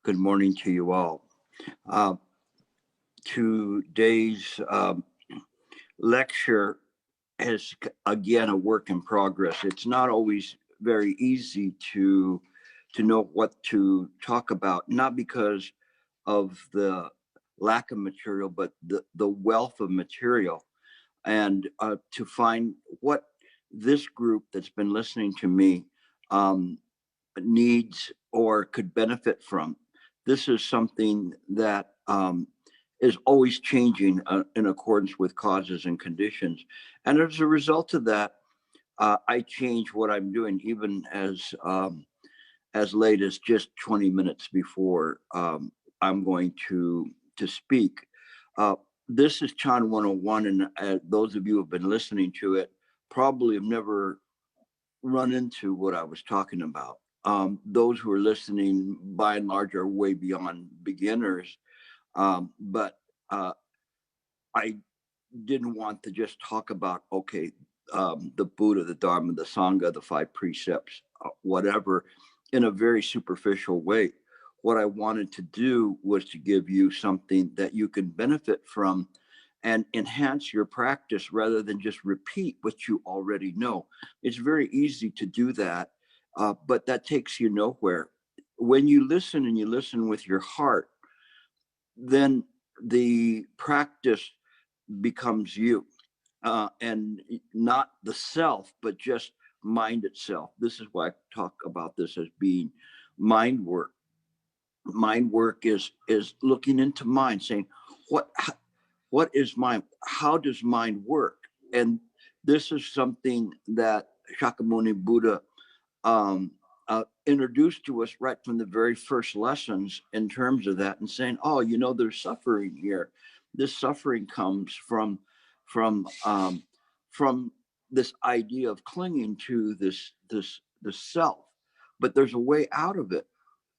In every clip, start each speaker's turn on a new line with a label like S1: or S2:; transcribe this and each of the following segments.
S1: Good morning to you all. Today's lecture is, again, a work in progress. It's not always very easy to know what to talk about, not because of the lack of material, but the wealth of material, and to find what this group that's been listening to me needs or could benefit from. This is something that is always changing in accordance with causes and conditions. And as a result of that, I change what I'm doing, even as late as just 20 minutes before I'm going to speak. This is Chan101, and those of you who have been listening to it probably have never run into what I was talking about. Those who are listening, by and large, are way beyond beginners. But I didn't want to just talk about, okay, the Buddha, the Dharma, the Sangha, the 5 precepts, whatever, in a very superficial way. What I wanted to do was to give you something that you can benefit from and enhance your practice rather than just repeat what you already know. It's very easy to do that, but that takes you nowhere. When you listen and you listen with your heart, then the practice becomes you, and not the self, but just mind itself. This is why I talk about this as being mind work. Mind work is looking into mind, saying, what is mind? How does mind work? And this is something that Shakyamuni Buddha introduced to us right from the very first lessons in terms of that, and saying, oh, you know, there's suffering here. This suffering comes from this idea of clinging to this self, but there's a way out of it.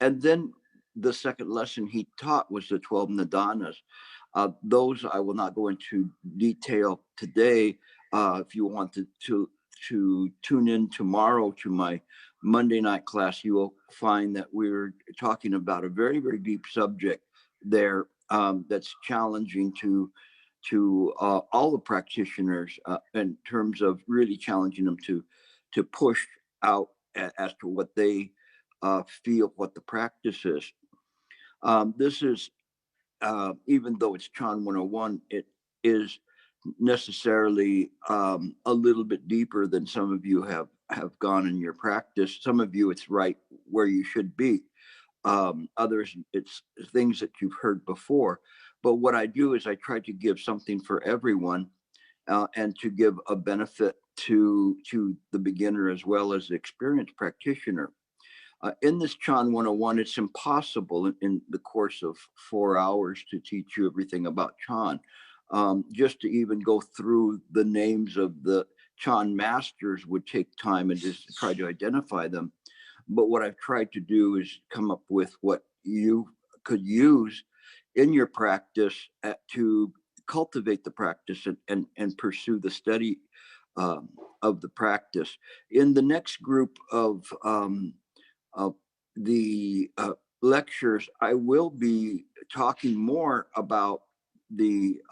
S1: And then the second lesson he taught was the 12 nidanas. Those I will not go into detail today. If you want to tune in tomorrow to my Monday night class, you will find that we're talking about a very, very deep subject there that's challenging to all the practitioners in terms of really challenging them to push out as to what they feel what the practice is. This is, even though it's Chan101, it is necessarily a little bit deeper than some of you have gone in your practice. Some of you, it's right where you should be. Others, it's things that you've heard before. But what I do is I try to give something for everyone, and to give a benefit to the beginner as well as the experienced practitioner. In this Chan101, it's impossible in the course of 4 hours to teach you everything about Chan. Just to even go through the names of the Chan masters would take time, and just try to identify them. But what I've tried to do is come up with what you could use in your practice to cultivate the practice and pursue the study of the practice. In the next group of the lectures, I will be talking more about the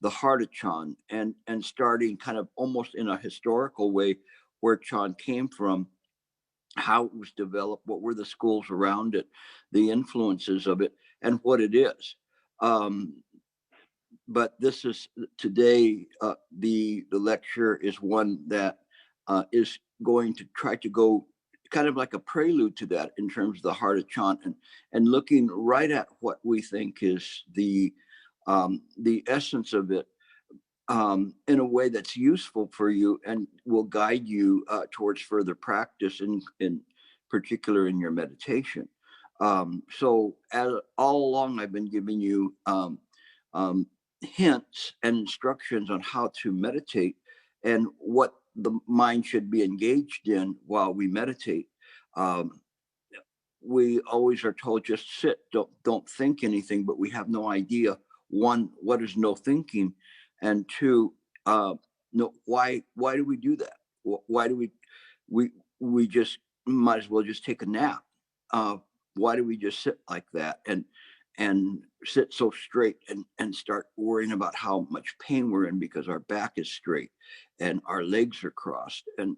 S1: heart of Chan, and starting kind of almost in a historical way where Chan came from, how it was developed, what were the schools around it, the influences of it, and what it is. But this is today, the lecture is one that is going to try to go kind of like a prelude to that in terms of the heart of Chan, and looking right at what we think is the essence of it, in a way that's useful for you and will guide you towards further practice, in particular in your meditation. So as all along, I've been giving you hints and instructions on how to meditate and what the mind should be engaged in while we meditate. We always are told, just sit, don't think anything, but we have no idea, one, what is no thinking, and two, no, why do we do that? Why do we just might as well just take a nap? why do we just sit like that and sit so straight and start worrying about how much pain we're in because our back is straight and our legs are crossed? And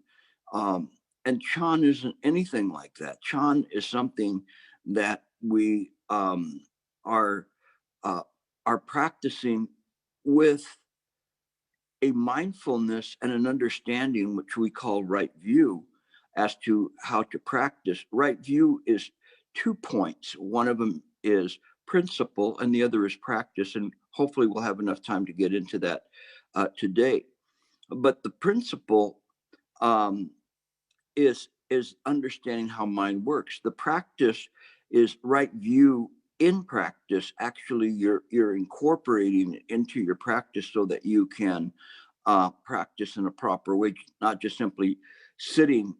S1: Chan isn't anything like that. Chan is something that we are practicing with a mindfulness and an understanding, which we call right view, as to how to practice. Right view is 2 points. One of them is principle and the other is practice. And hopefully we'll have enough time to get into that today. But the principle is understanding how mind works. The practice is right view. In practice, actually, you're incorporating it into your practice so that you can practice in a proper way, not just simply sitting,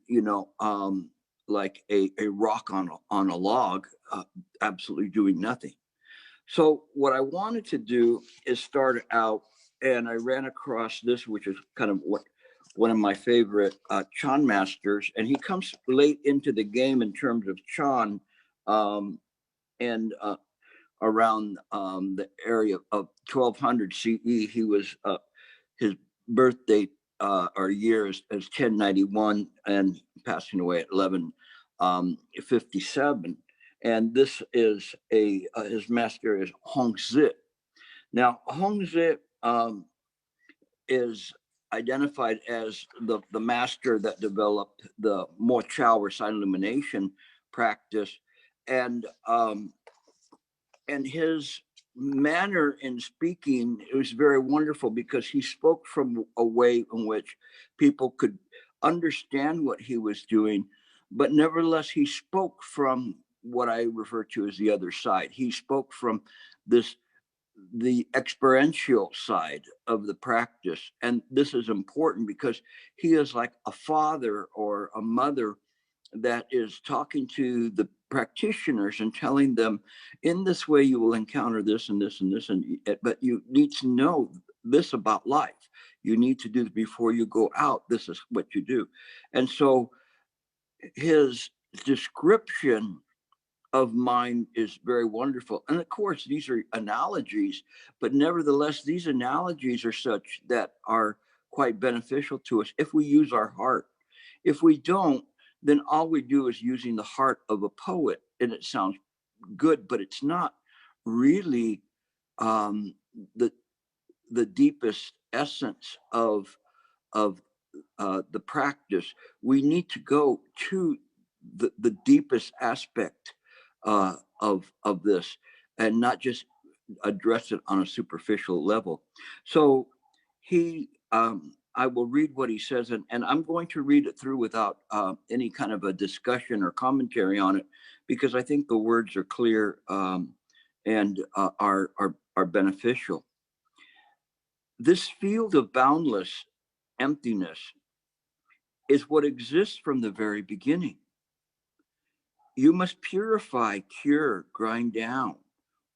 S1: like a rock on a log, absolutely doing nothing. So what I wanted to do is start out, and I ran across this, which is kind of one of my favorite Chan masters, and he comes late into the game in terms of Chan. And around the area of 1200 CE, he was his birth date or year is 1091 and passing away at 1157. And this is his master is Hongzi. Now, Hongzi is identified as the master that developed the Mo Chao or silent illumination practice, and his manner in speaking, it was very wonderful because he spoke from a way in which people could understand what he was doing, but nevertheless he spoke from what I refer to as the other side. He spoke from the experiential side of the practice. And this is important because he is like a father or a mother that is talking to the practitioners and telling them, in this way you will encounter this and this and this, but you need to know this about life. You need to do this before you go out. This is what you do. And so his description of mind is very wonderful. And of course, these are analogies, but nevertheless, these analogies are such that are quite beneficial to us if we use our heart. If we don't, then all we do is using the heart of a poet, and it sounds good, but it's not really the deepest essence of the practice. We need to go to the deepest aspect of this, and not just address it on a superficial level. So I will read what he says, and I'm going to read it through without any kind of a discussion or commentary on it, because I think the words are clear and are beneficial. This field of boundless emptiness is what exists from the very beginning. You must purify, cure, grind down,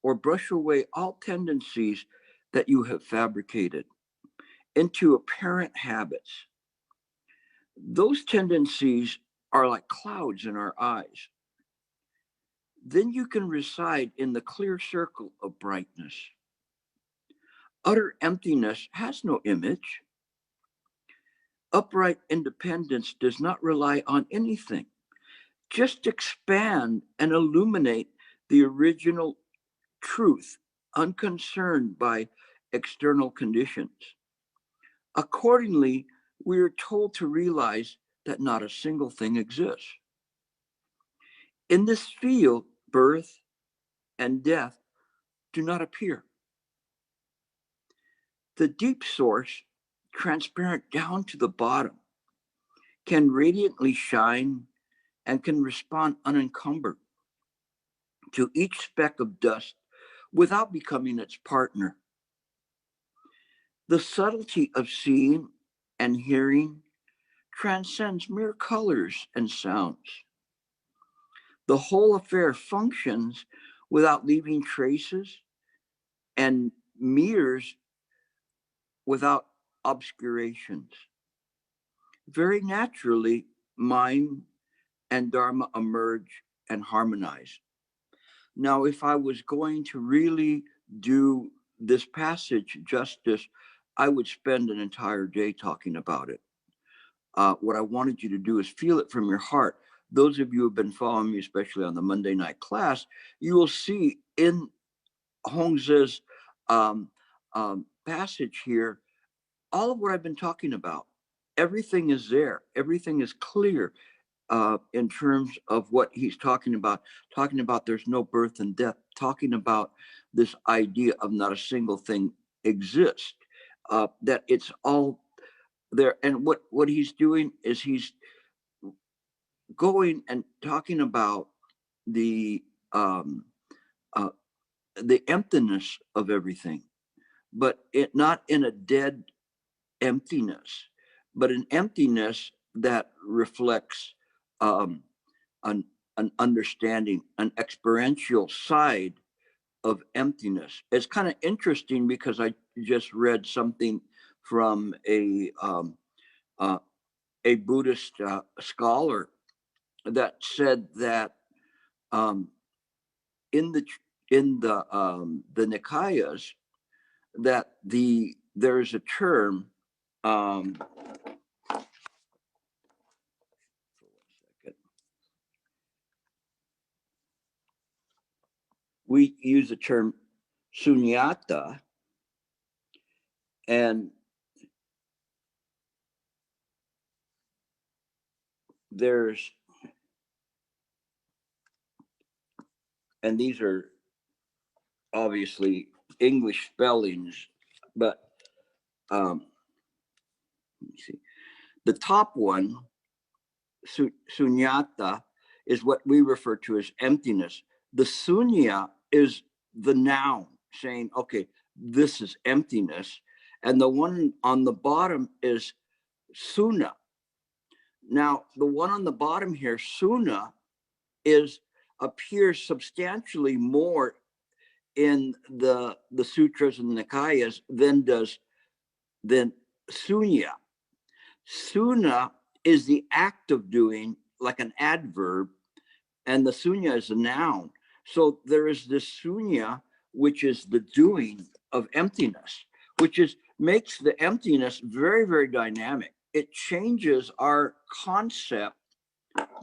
S1: or brush away all tendencies that you have fabricated into apparent habits. Those tendencies are like clouds in our eyes. Then you can reside in the clear circle of brightness. Utter emptiness has no image. Upright independence does not rely on anything. Just expand and illuminate the original truth, unconcerned by external conditions. Accordingly, we are told to realize that not a single thing exists. In this field, birth and death do not appear. The deep source, transparent down to the bottom, can radiantly shine and can respond unencumbered to each speck of dust without becoming its partner. The subtlety of seeing and hearing transcends mere colors and sounds. The whole affair functions without leaving traces and mirrors without obscurations. Very naturally, mind and Dharma emerge and harmonize. Now, if I was going to really do this passage justice, I would spend an entire day talking about it. What I wanted you to do is feel it from your heart. Those of you who have been following me, especially on the Monday night class, you will see in Hongze's passage here, all of what I've been talking about. Everything is there. Everything is clear in terms of what he's talking about there's no birth and death, talking about this idea of not a single thing exists, that it's all there. And what he's doing is he's going and talking about the emptiness of everything, but it not in a dead emptiness, but an emptiness that reflects an understanding, an experiential side of emptiness. It's kind of interesting because I just read something from a Buddhist scholar that said that in the Nikayas, that there is a term. We use the term sunyata, and these are obviously English spellings, but let me see. The top one, sunyata, is what we refer to as emptiness. The sunya is the noun saying, okay, this is emptiness. And the one on the bottom is suna. Now, the one on the bottom here, suna, appears substantially more in the sutras and the Nikayas than sunya. Suna is the act of doing, like an adverb, and the sunya is a noun. So there is this sunya, which is the doing of emptiness, which makes the emptiness very, very dynamic. It changes our concept.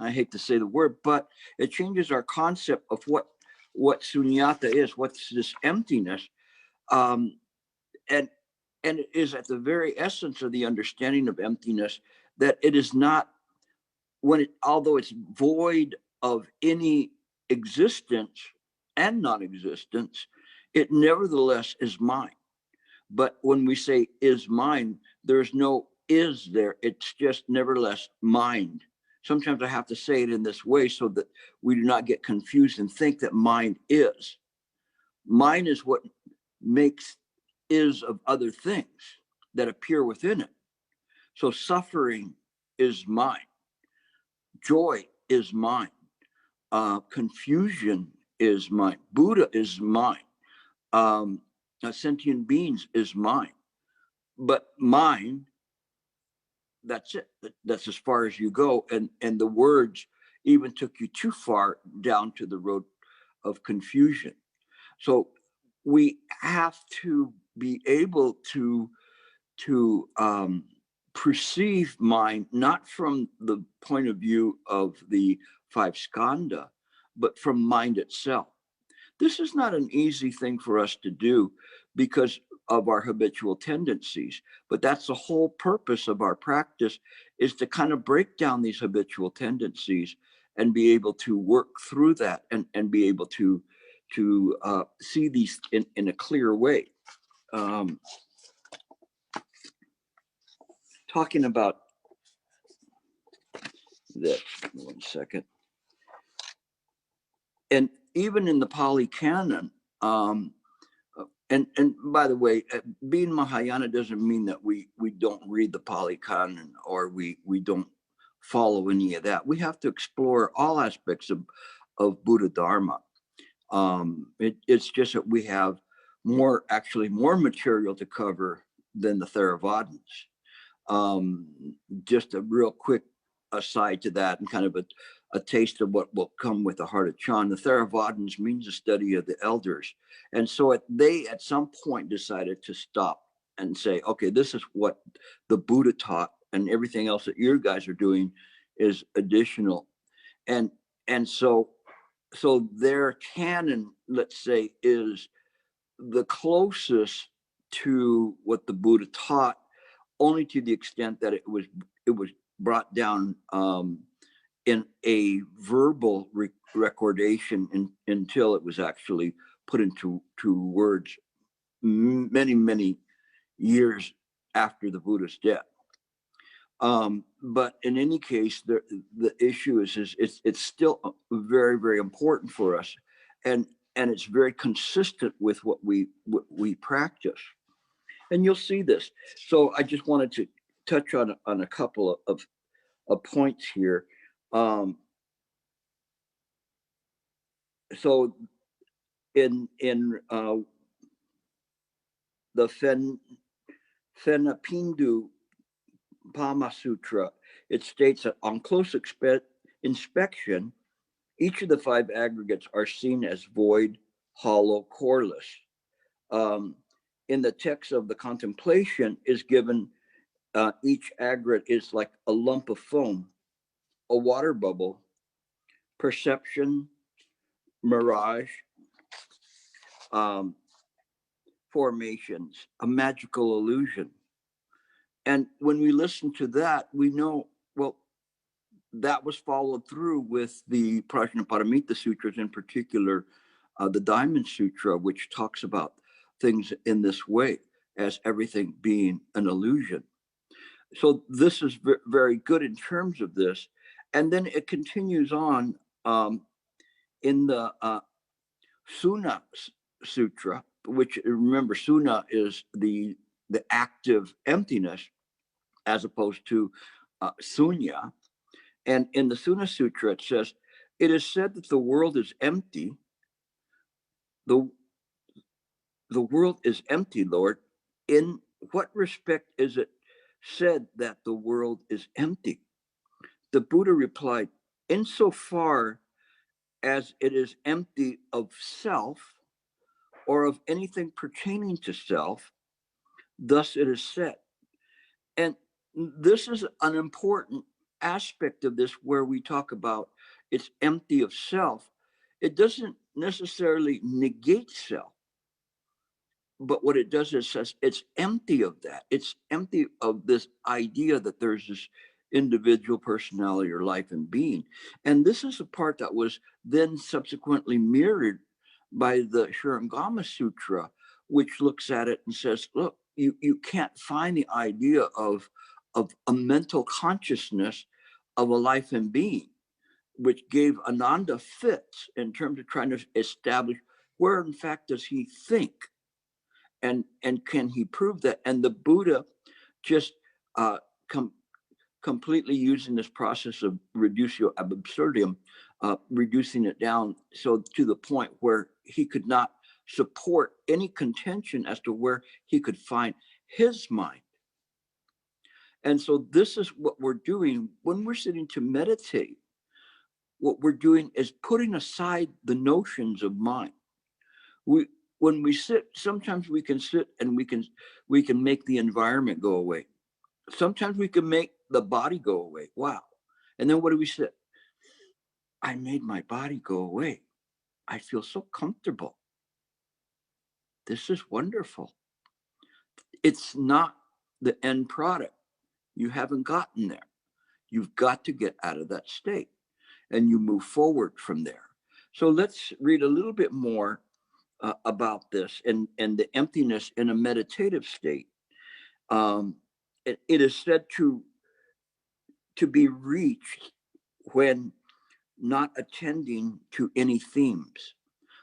S1: I hate to say the word, but it changes our concept of what sunyata is, what's this emptiness. And it is at the very essence of the understanding of emptiness, that it is not, although it's void of any existence and non-existence, it nevertheless is mine. But when we say is mine, there's no is there. It's just nevertheless mind. Sometimes I have to say it in this way so that we do not get confused and think that mind is. Mind is what makes is of other things that appear within it. So suffering is mine. Joy is mine. Confusion is mine. Buddha is mine. Sentient beings is mine. But mine, that's it. That's as far as you go. And the words even took you too far down to the road of confusion. So we have to be able to perceive mind not from the point of view of the five skandha, but from mind itself. This is not an easy thing for us to do because of our habitual tendencies, but that's the whole purpose of our practice, is to kind of break down these habitual tendencies and be able to work through that and be able to see these in a clear way. Talking about that, 1 second. And even in the Pali Canon, and by the way, being Mahayana doesn't mean that we don't read the Pali Canon or we don't follow any of that. We have to explore all aspects of Buddha Dharma. It's just that we have more material to cover than the Theravadins. Just a real quick aside to that, and kind of a taste of what will come with the heart of Chan. The Theravadins means the study of the elders. And so they at some point decided to stop and say, okay, this is what the Buddha taught, and everything else that you guys are doing is additional. And so their canon, let's say, is the closest to what the Buddha taught, only to the extent that it was brought down in a verbal recordation until it was actually put into words many years after the Buddha's death. But in any case, the issue is it's still very important for us, and it's very consistent with what we practice. And you'll see this. So I just wanted to touch on a couple of points here. So in the Phenapindu Pama Sutra, it states that on close inspection, each of the 5 aggregates are seen as void, hollow, coreless. In the text of the contemplation is given, each aggregate is like a lump of foam, a water bubble, perception, mirage, formations, a magical illusion. And when we listen to that, we know, well, that was followed through with the Prajnaparamita Sutras, in particular, the Diamond Sutra, which talks about things in this way, as everything being an illusion. So this is very good in terms of this. And then it continues on in the Suna Sutra, which, remember, Suna is the active emptiness, as opposed to Sunya. And in the Suna Sutra, it says, it is said that the world is empty. The world is empty, Lord. In what respect is it said that the world is empty? The Buddha replied, insofar as it is empty of self or of anything pertaining to self, thus it is said. And this is an important aspect of this, where we talk about it's empty of self. It doesn't necessarily negate self, but what it does is says it's empty of that. It's empty of this idea that there's this individual personality or life and being. And this is a part that was then subsequently mirrored by the Shurangama Sutra, which looks at it and says, look, you can't find the idea of a mental consciousness of a life and being, which gave Ananda fits in terms of trying to establish where in fact does he think, and can he prove that? And the Buddha just completely using this process of reductio ab absurdum, reducing it down so to the point where he could not support any contention as to where he could find his mind. And so this is what we're doing when we're sitting to meditate. What we're doing is putting aside the notions of mind. When we sit, sometimes we can sit and we can make the environment go away. Sometimes we can make the body go away. Wow. And then what do we sit? I made my body go away. I feel so comfortable. This is wonderful. It's not the end product. You haven't gotten there. You've got to get out of that state, and you move forward from there. So let's read a little bit more about this and the emptiness in a meditative state. It is said to be reached when not attending to any themes.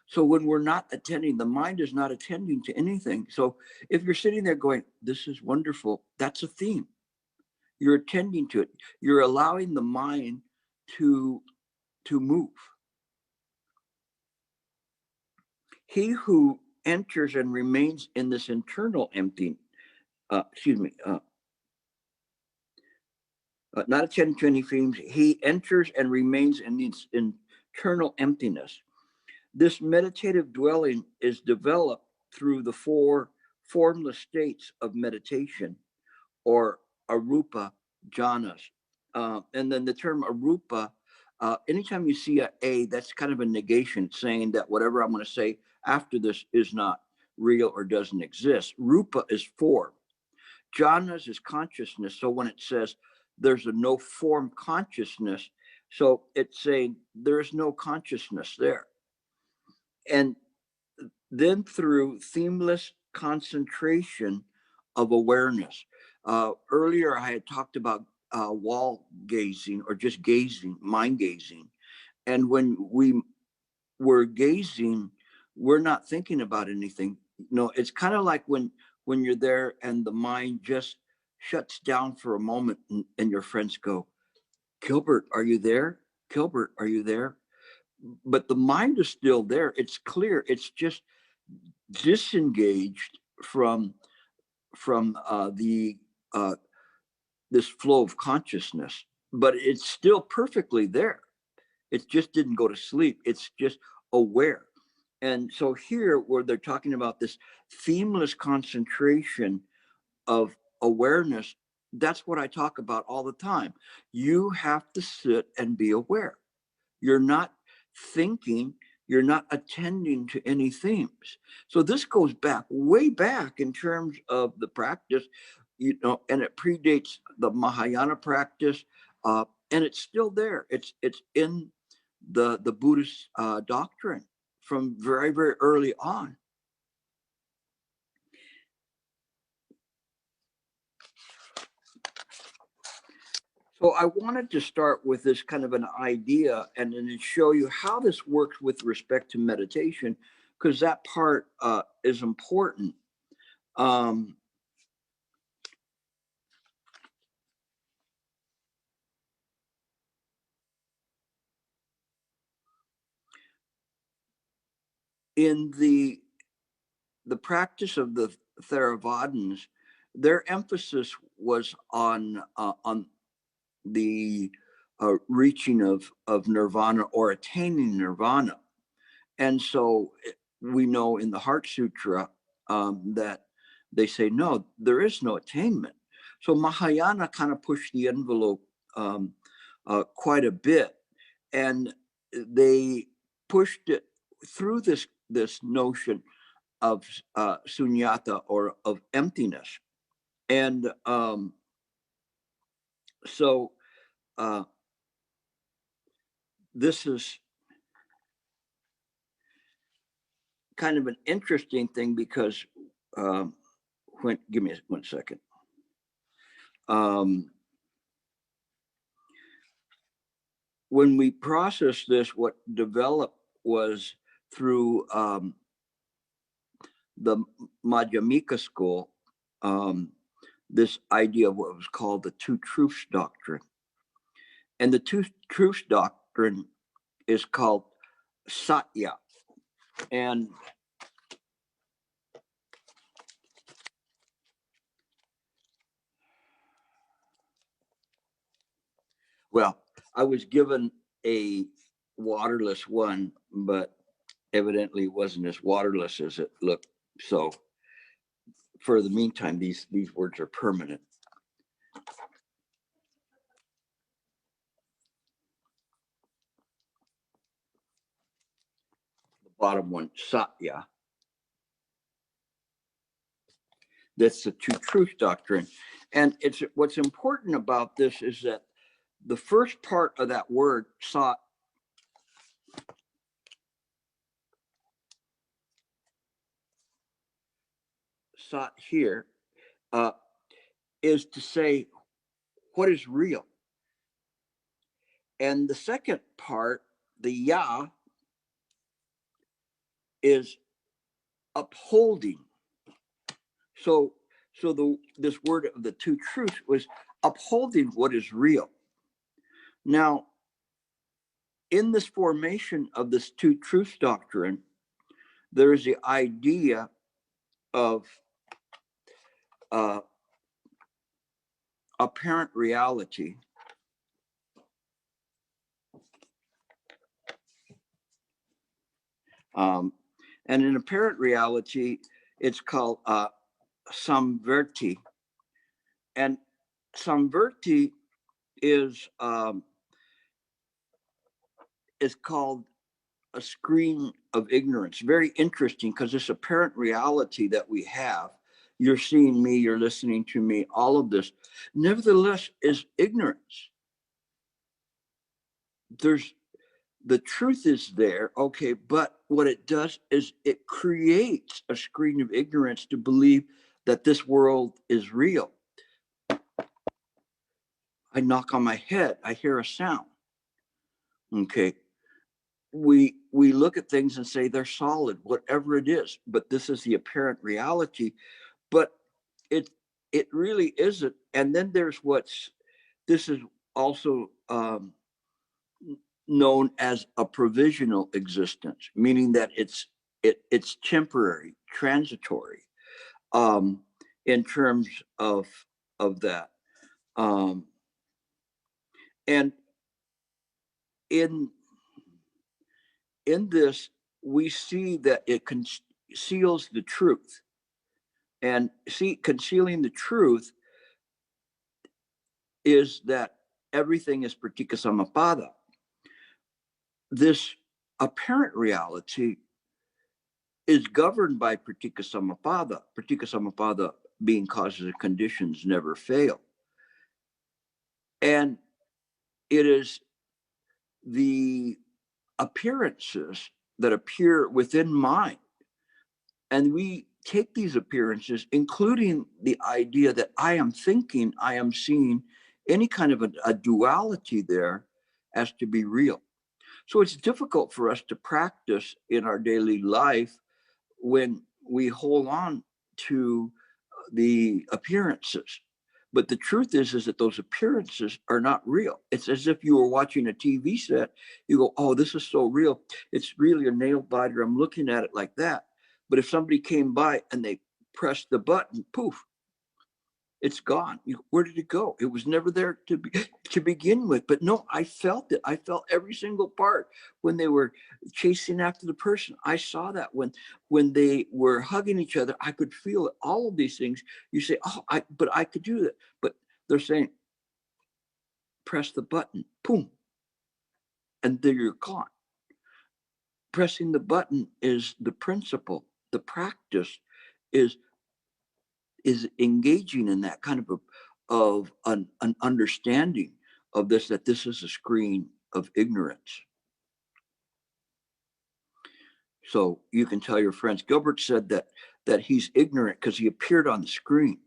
S1: So when we're not attending, the mind is not attending to anything. So if you're sitting there going, this is wonderful, that's a theme. You're attending to it. You're allowing the mind to move. He who enters and remains in this internal empty, not a Chan themes. He enters and remains in its internal emptiness. This meditative dwelling is developed through the four formless states of meditation, or arupa jhanas. And then the term arupa, anytime you see a, that's kind of a negation, saying that whatever I'm going to say after this is not real or doesn't exist. Rupa is form. Jhanas is consciousness. So when it says there's a no form consciousness, so it's saying there's no consciousness there. And then through themeless concentration of awareness. Earlier, I had talked about wall gazing, or just gazing, mind gazing. And when we were gazing, we're not thinking about anything. No, it's kind of like when you're there and the mind just shuts down for a moment, and your friends go, Gilbert, are you there? Gilbert, are you there? But the mind is still there. It's clear. It's just disengaged from this flow of consciousness, but it's still perfectly there. It just didn't go to sleep. It's just aware. And so here, where they're talking about this themeless concentration of awareness, that's what I talk about all the time. You have to sit and be aware. You're not thinking, you're not attending to any themes. So this goes back, way back in terms of the practice, and it predates the Mahayana practice, and it's still there. It's in the Buddhist doctrine from very, very early on. So I wanted to start with this kind of an idea and then show you how this works with respect to meditation, because that part is important. In the practice of the Theravadins, their emphasis was on the reaching of nirvana, or attaining nirvana. And so we know in the Heart Sutra that they say, no, there is no attainment. So Mahayana kind of pushed the envelope quite a bit, and they pushed it through this notion of sunyata, or of emptiness. And so this is kind of an interesting thing, because give me 1 second. When we process this, what developed was through the Madhyamika school, this idea of what was called the Two Truths Doctrine. And the Two Truths Doctrine is called Satya. And well, I was given a waterless one, but evidently it wasn't as waterless as it looked. So for the meantime, these words are permanent. The bottom one, Satya. That's the Two Truths Doctrine. And it's what's important about this is that the first part of that word, sat, here, is to say what is real. And the second part, the ya, is upholding. So this word of the two truths was upholding what is real. Now, in this formation of this Two Truths Doctrine, there is the idea of apparent reality And in apparent reality, it's called samverti. And samverti is called a screen of ignorance. Very interesting, because this apparent reality that we have, you're seeing me, you're listening to me, all of this, nevertheless is ignorance. The truth is there, okay, but what it does is it creates a screen of ignorance to believe that this world is real. I knock on my head, I hear a sound. Okay. We look at things and say they're solid, whatever it is, but this is the apparent reality. But it really isn't. And then there's this is also known as a provisional existence, meaning that it's temporary, transitory, in terms of that. And in this, we see that it conceals the truth. And concealing the truth is that everything is pratika samapada. This apparent reality is governed by pratika samapada. Pratika samapada being causes and conditions never fail. And it is the appearances that appear within mind. And we take these appearances, including the idea that I am thinking, I am seeing, any kind of a duality there, as to be real. So it's difficult for us to practice in our daily life when we hold on to the appearances. But the truth is that those appearances are not real. It's as if you were watching a TV set. You go, oh, this is so real. It's really a nail biter. I'm looking at it like that. But if somebody came by and they pressed the button, poof, it's gone. Where did it go? It was never there to begin with. But no, I felt it. I felt every single part when they were chasing after the person. I saw that when they were hugging each other. I could feel it. All of these things. You say, oh, but I could do that. But they're saying, press the button, boom, and there you're gone. Pressing the button is the principle. The practice is engaging in that kind of an understanding of this, that this is a screen of ignorance. So you can tell your friends, Gilbert said that he's ignorant because he appeared on the screen.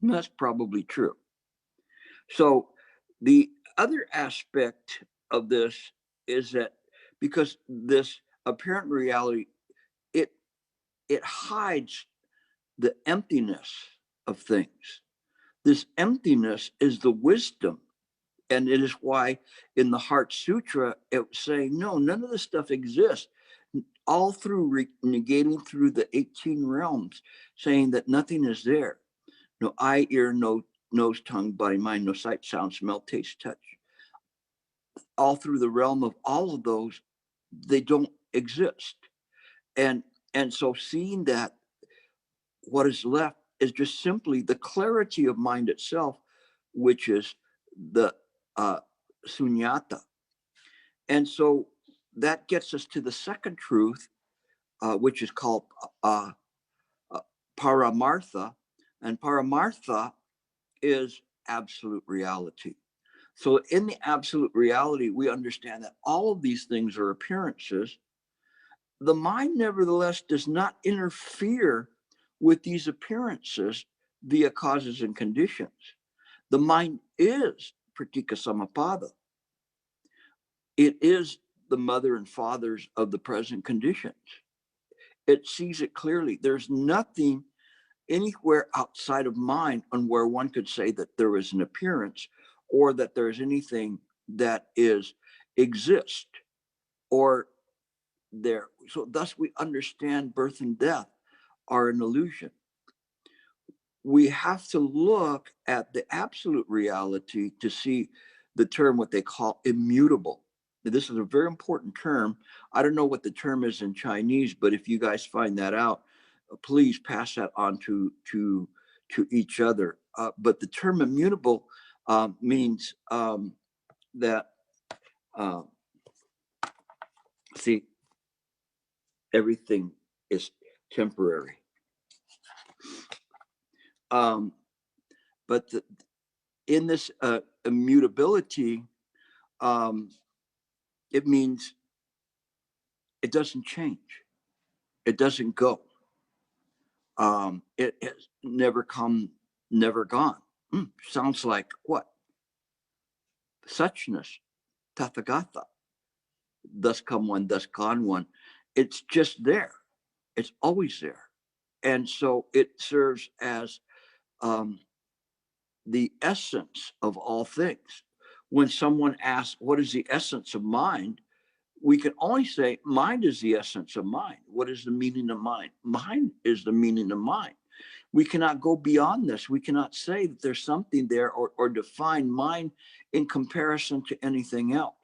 S1: And that's probably true. So the other aspect of this is that because this apparent reality, it hides the emptiness of things. This emptiness is the wisdom. And it is why in the Heart Sutra, it was saying, no, none of this stuff exists. All through negating through the 18 realms, saying that nothing is there. No eye, ear, no nose, tongue, body, mind, no sight, sound, smell, taste, touch. All through the realm of all of those, they don't exist. And so seeing that, what is left is just simply the clarity of mind itself, which is the sunyata. And so that gets us to the second truth, which is called paramartha. And paramartha is absolute reality. So in the absolute reality, we understand that all of these things are appearances. The mind, nevertheless, does not interfere with these appearances via causes and conditions. The mind is pratika samapada. It is the mother and fathers of the present conditions. It sees it clearly. There's nothing anywhere outside of mind on where one could say that there is an appearance or that there's anything that exists or there. So thus we understand birth and death are an illusion. We have to look at the absolute reality to see the term, what they call immutable. This is a very important term. I don't know what the term is in Chinese, but if you guys find that out, please pass that on to each other. But the term immutable means that, see, everything is temporary. But in this immutability, it means it doesn't change. It doesn't go. It has never come, never gone. Sounds like what? Suchness, tathagata. Thus come one, thus gone one. It's just there. It's always there. And so it serves as the essence of all things. When someone asks, what is the essence of mind? We can only say mind is the essence of mind. What is the meaning of mind? Mind is the meaning of mind. We cannot go beyond this. We cannot say that there's something there or define mind in comparison to anything else.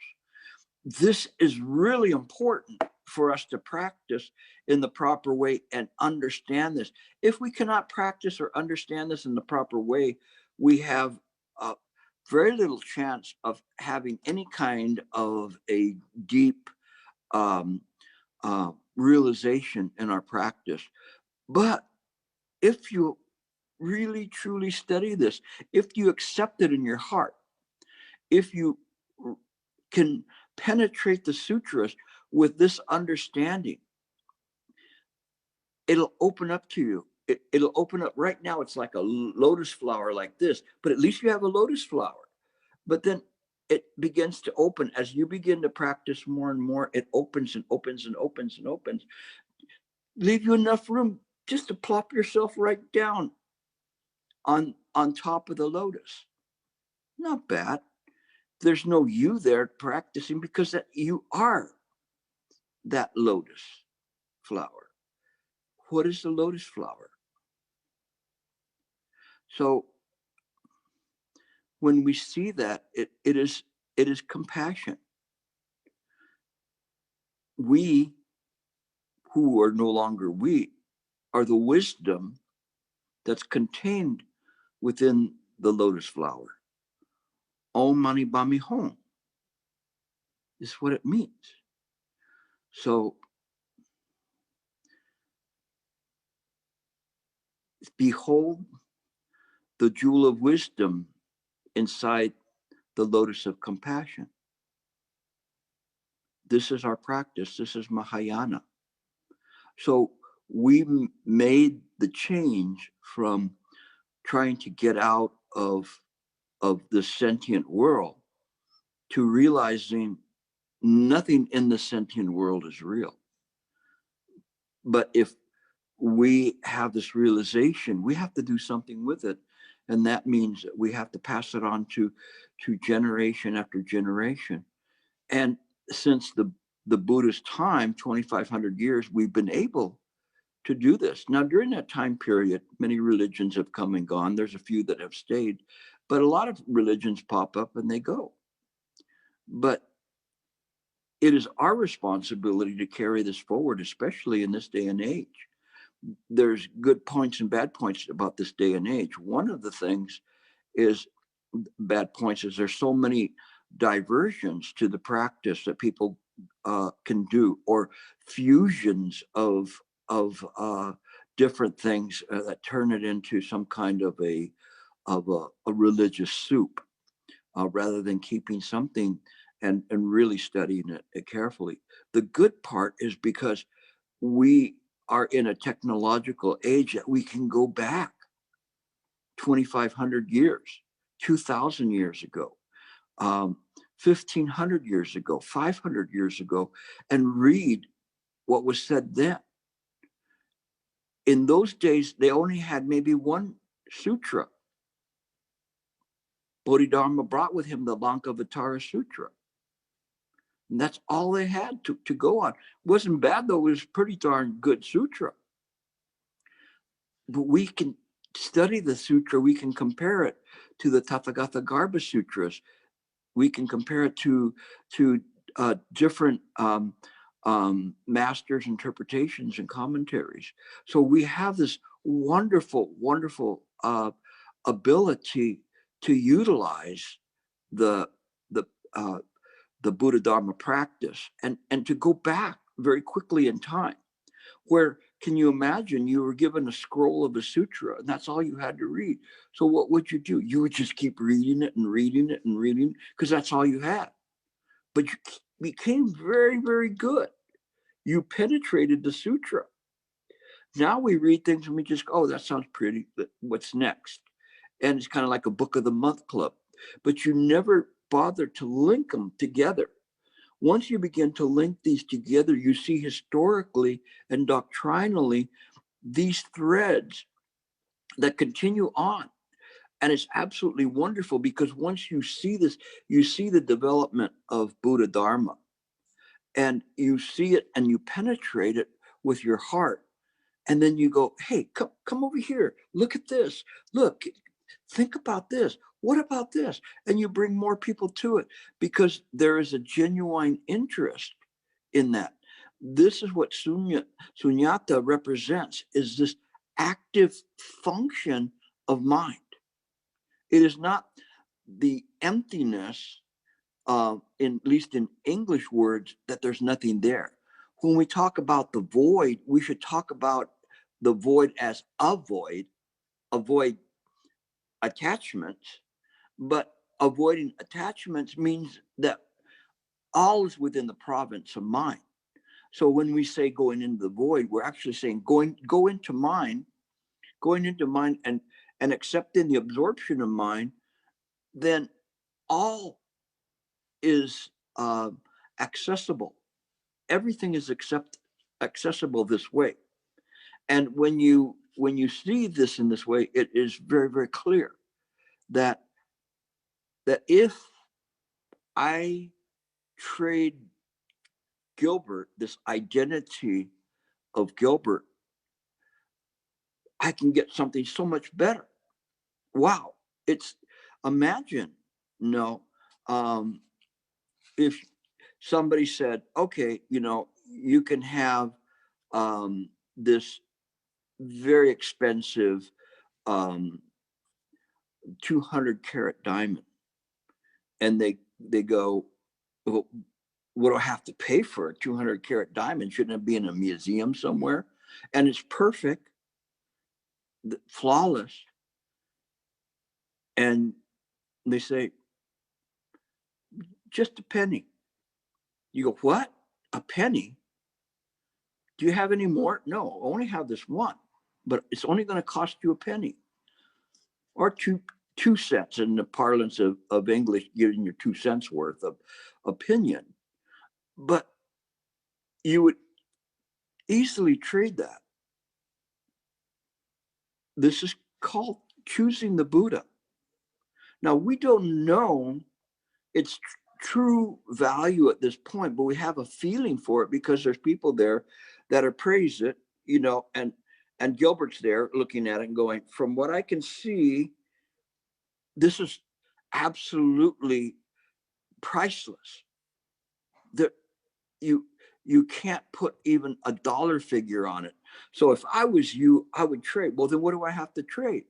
S1: This is really important for us to practice in the proper way and understand this. If we cannot practice or understand this in the proper way, we have very little chance of having any kind of a deep realization in our practice. But if you really truly study this, if you accept it in your heart, if you can penetrate the sutras with this understanding, it'll open up to you. It'll open up. Right now it's like a lotus flower like this, but at least you have a lotus flower. But then it begins to open as you begin to practice more and more. It opens and opens and opens and opens. Leave you enough room just to plop yourself right down on top of the lotus. Not bad. There's no you there practicing, because that you are that lotus flower. What is the lotus flower? So when we see that, it is compassion. We who are no longer we are the wisdom that's contained within the lotus flower. Om Mani Padme Hum is what it means. So behold the jewel of wisdom inside the lotus of compassion. This is our practice. This is Mahayana. So we made the change from trying to get out of the sentient world to realizing nothing in the sentient world is real. But if we have this realization, we have to do something with it. And that means that we have to pass it on to generation after generation. And since the Buddha's time, 2,500 years, we've been able to do this. Now, during that time period, many religions have come and gone. There's a few that have stayed, but a lot of religions pop up and they go. But it is our responsibility to carry this forward, especially in this day and age. There's good points and bad points about this day and age. One of the things is bad points is there's so many diversions to the practice that people can do, or fusions of different things that turn it into some kind of a religious soup, rather than keeping something and really studying it carefully. The good part is because we are in a technological age that we can go back 2,500 years, 2,000 years ago, 1,500 years ago, 500 years ago, and read what was said then. In those days, they only had maybe one sutra. Bodhidharma brought with him the Lankavatara Sutra. And that's all they had to go on. It wasn't bad, though. It was pretty darn good sutra. But we can study the sutra. We can compare it to the Tathagata Garbha Sutras. We can compare it to different masters' interpretations and commentaries. So we have this wonderful, wonderful ability to utilize the Buddha Dharma practice and to go back very quickly in time. Where, can you imagine, you were given a scroll of a sutra and that's all you had to read. So what would you do? You would just keep reading it and reading it and reading, because that's all you had. But you became very, very good. You penetrated the sutra. Now we read things and we just go, oh, that sounds pretty, but what's next? And it's kind of like a book of the month club, but you never bother to link them together. Once you begin to link these together, you see historically and doctrinally these threads that continue on. And it's absolutely wonderful, because once you see this, you see the development of Buddha Dharma, and you see it and you penetrate it with your heart. And then you go, hey, come over here. Look at this. Look, think about this. What about this? And you bring more people to it, because there is a genuine interest in that. This is what sunyata represents, is this active function of mind. It is not the emptiness, at least in English words, that there's nothing there. When we talk about the void, we should talk about the void as avoid attachments. But avoiding attachments means that all is within the province of mind. So when we say going into the void, we're actually saying go into mind, going into mind and accepting the absorption of mind. Then all is accessible. Everything is accessible this way. And when you see this in this way, it is very, very clear that if I trade Gilbert, this identity of Gilbert, I can get something so much better. Wow. It's, imagine, if somebody said, okay, you can have this very expensive 200 carat diamond, and they go, well, what do I have to pay for a 200 carat diamond? Shouldn't it be in a museum somewhere? And it's perfect, flawless. And they say, just a penny. You go, what? A penny? Do you have any more? No, I only have this one, but it's only going to cost you a penny, or two cents in the parlance of English, giving your 2 cents worth of opinion. But you would easily trade that. This is called choosing the Buddha. Now, we don't know its true value at this point, but we have a feeling for it because there's people there that appraise it, and Gilbert's there looking at it and going, from what I can see, this is absolutely priceless. That you can't put even a dollar figure on it. So if I was you, I would trade. Well, then what do I have to trade?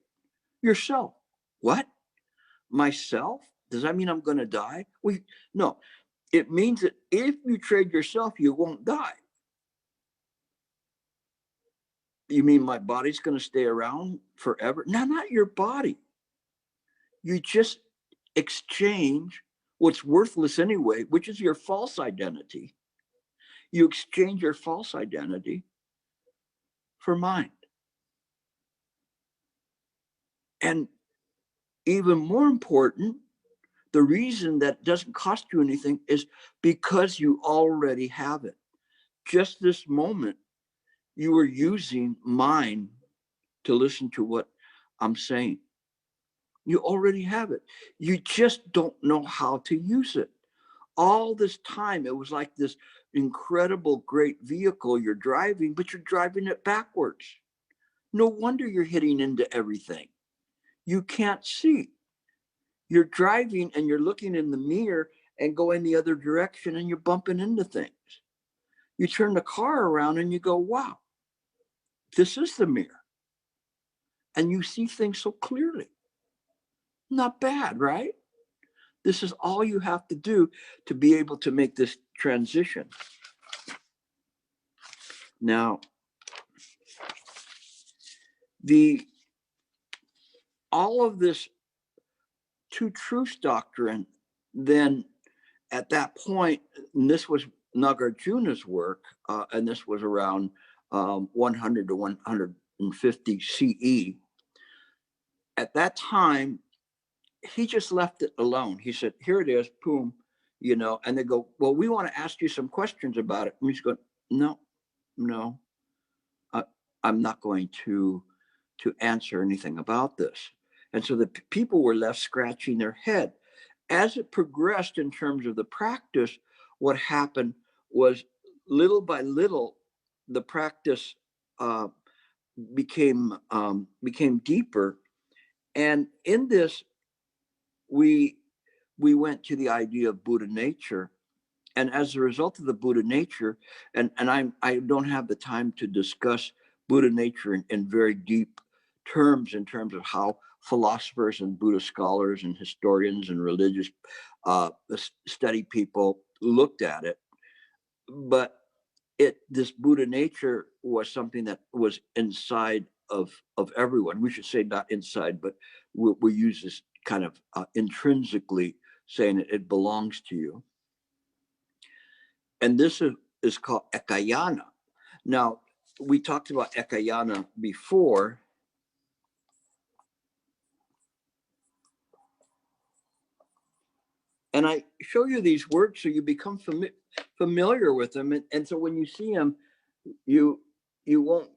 S1: Yourself. What? Myself? Does that mean I'm going to die? Well, no. It means that if you trade yourself, you won't die. You mean my body's going to stay around forever? No, not your body. You just exchange what's worthless anyway, which is your false identity. You exchange your false identity for mind. And even more important, the reason that doesn't cost you anything is because you already have it. Just this moment, you were using mind to listen to what I'm saying. You already have it. You just don't know how to use it. All this time, it was like this incredible, great vehicle you're driving, but you're driving it backwards. No wonder you're hitting into everything. You can't see. You're driving and you're looking in the mirror and go in the other direction and you're bumping into things. You turn the car around and you go, wow, this is the mirror. And you see things so clearly. Not bad, right? This is all you have to do to be able to make this transition. Now, all of this two truths doctrine, then at that point, and this was Nagarjuna's work, and this was around 100 to 150 CE. At that time, he just left it alone. He said, here it is, boom, you know, and they go, well, we want to ask you some questions about it. And he's going, no, I'm not going to answer anything about this. And so the people were left scratching their head. As it progressed in terms of the practice, what happened was little by little, the practice became deeper. And in this, we went to the idea of Buddha nature. And as a result of the Buddha nature, and I don't have the time to discuss Buddha nature in very deep terms, in terms of how philosophers and Buddha scholars and historians and religious study people looked at it. But this Buddha nature was something that was inside of everyone. We should say not inside, but we use this kind of intrinsically, saying it belongs to you. And this is called Ekayana. Now, we talked about Ekayana before. And I show you these words so you become familiar with them. And so when you see them, you won't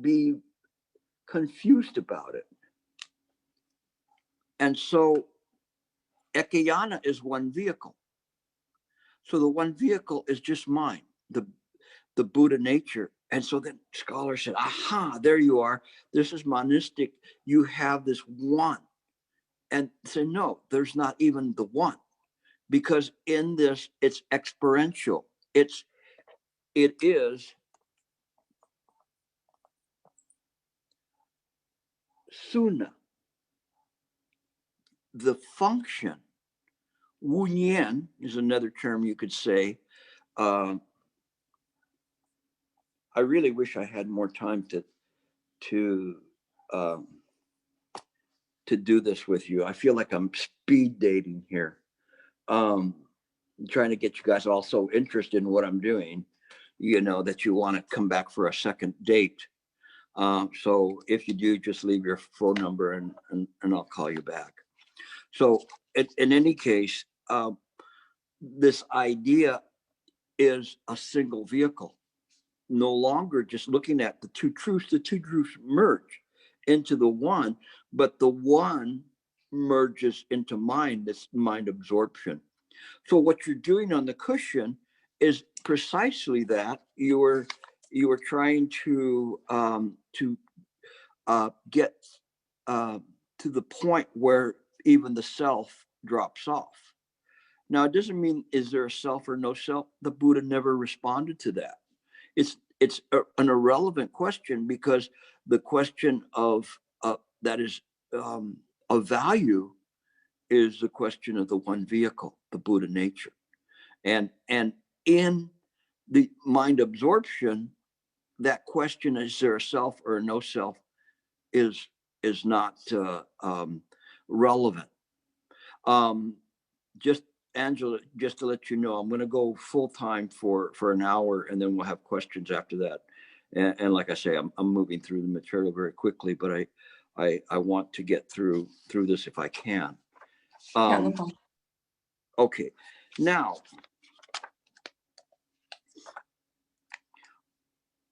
S1: be confused about it. And so Ekayana is one vehicle. So the one vehicle is just mine, the Buddha nature. And so then scholars said, aha, there you are. This is monistic. You have this one. And say, no, there's not even the one. Because in this, it's experiential. It is suna, the function. Wu Nian is another term you could say. I really wish I had more time to do this with you. I feel like I'm speed dating here. Trying to get you guys all so interested in what I'm doing, you know, that you want to come back for a second date. So if you do, just leave your phone number and I'll call you back. So in any case, this idea is a single vehicle, no longer just looking at the two truths. The two truths merge into the one, but the one merges into mind, this mind absorption. So what you're doing on the cushion is precisely that. You are trying to get to the point where even the self drops off. Now, it doesn't mean is there a self or no self. The Buddha never responded to that. It's an irrelevant question, because the question of that is of value is the question of the one vehicle, the Buddha nature. And in the mind absorption, that question, is there a self or no self, is not relevant. Just Angela, just to let you know, I'm going to go full time for an hour, and then we'll have questions after that. And like I say, I'm moving through the material very quickly, but I want to get through this if I can. Okay, now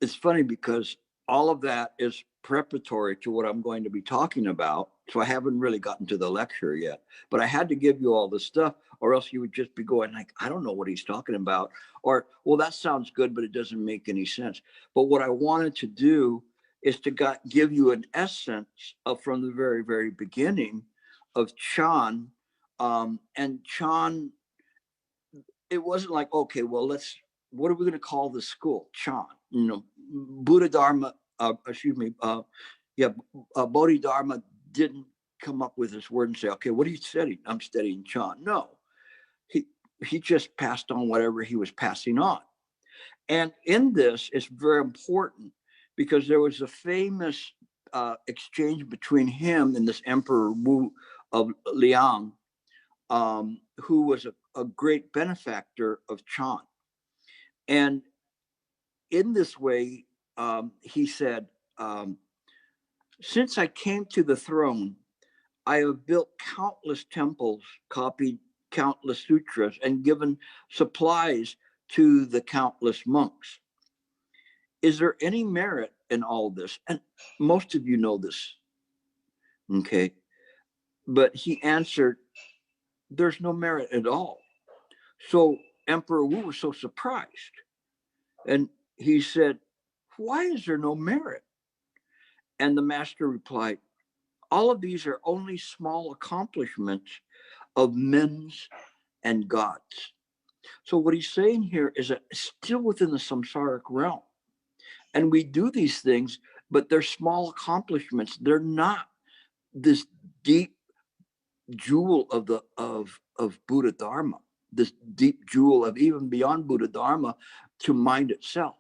S1: it's funny because all of that is preparatory to what I'm going to be talking about. So I haven't really gotten to the lecture yet, but I had to give you all this stuff, or else you would just be going like, I don't know what he's talking about, or, well, that sounds good, but it doesn't make any sense. But what I wanted to do is to give you an essence of, from the very, very beginning of Chan. And Chan it wasn't like, okay, well, what are we going to call the school? Chan, Bodhidharma, Bodhidharma didn't come up with this word and say, okay, what are you studying? I'm studying Chan. No, he just passed on whatever he was passing on. And in this, it's very important because there was a famous exchange between him and this Emperor Wu of Liang, who was a great benefactor of Chan. And in this way, he said, since I came to the throne, I have built countless temples, copied countless sutras, and given supplies to the countless monks. Is there any merit in all this? And most of you know this, okay? But he answered, there's no merit at all. So Emperor Wu was so surprised. And he said, why is there no merit? And the master replied, all of these are only small accomplishments of men's and gods. So what he's saying here is that it's still within the samsaric realm. And we do these things, but they're small accomplishments. They're not this deep jewel of Buddha Dharma, this deep jewel of even beyond Buddha Dharma to mind itself.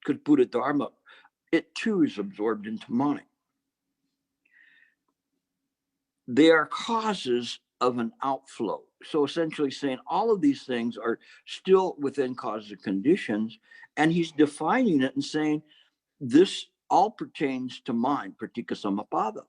S1: Because Buddha Dharma, it too is absorbed into mind. They are causes of an outflow. So essentially saying all of these things are still within causes and conditions, and he's defining it and saying this all pertains to mind, pratika samapada,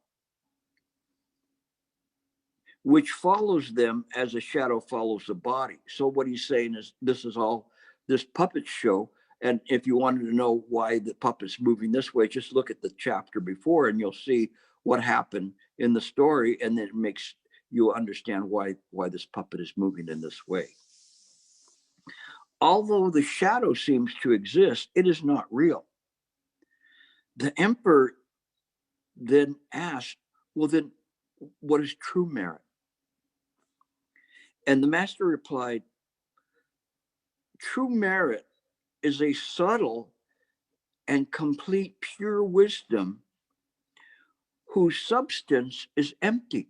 S1: which follows them as a shadow follows the body. So what he's saying is this is all this puppet show. And if you wanted to know why the puppet's moving this way, just look at the chapter before and you'll see what happened in the story, and then it makes you understand why this puppet is moving in this way. Although the shadow seems to exist, it is not real. The emperor then asked, well, then what is true merit? And the master replied, true merit is a subtle and complete pure wisdom whose substance is empty.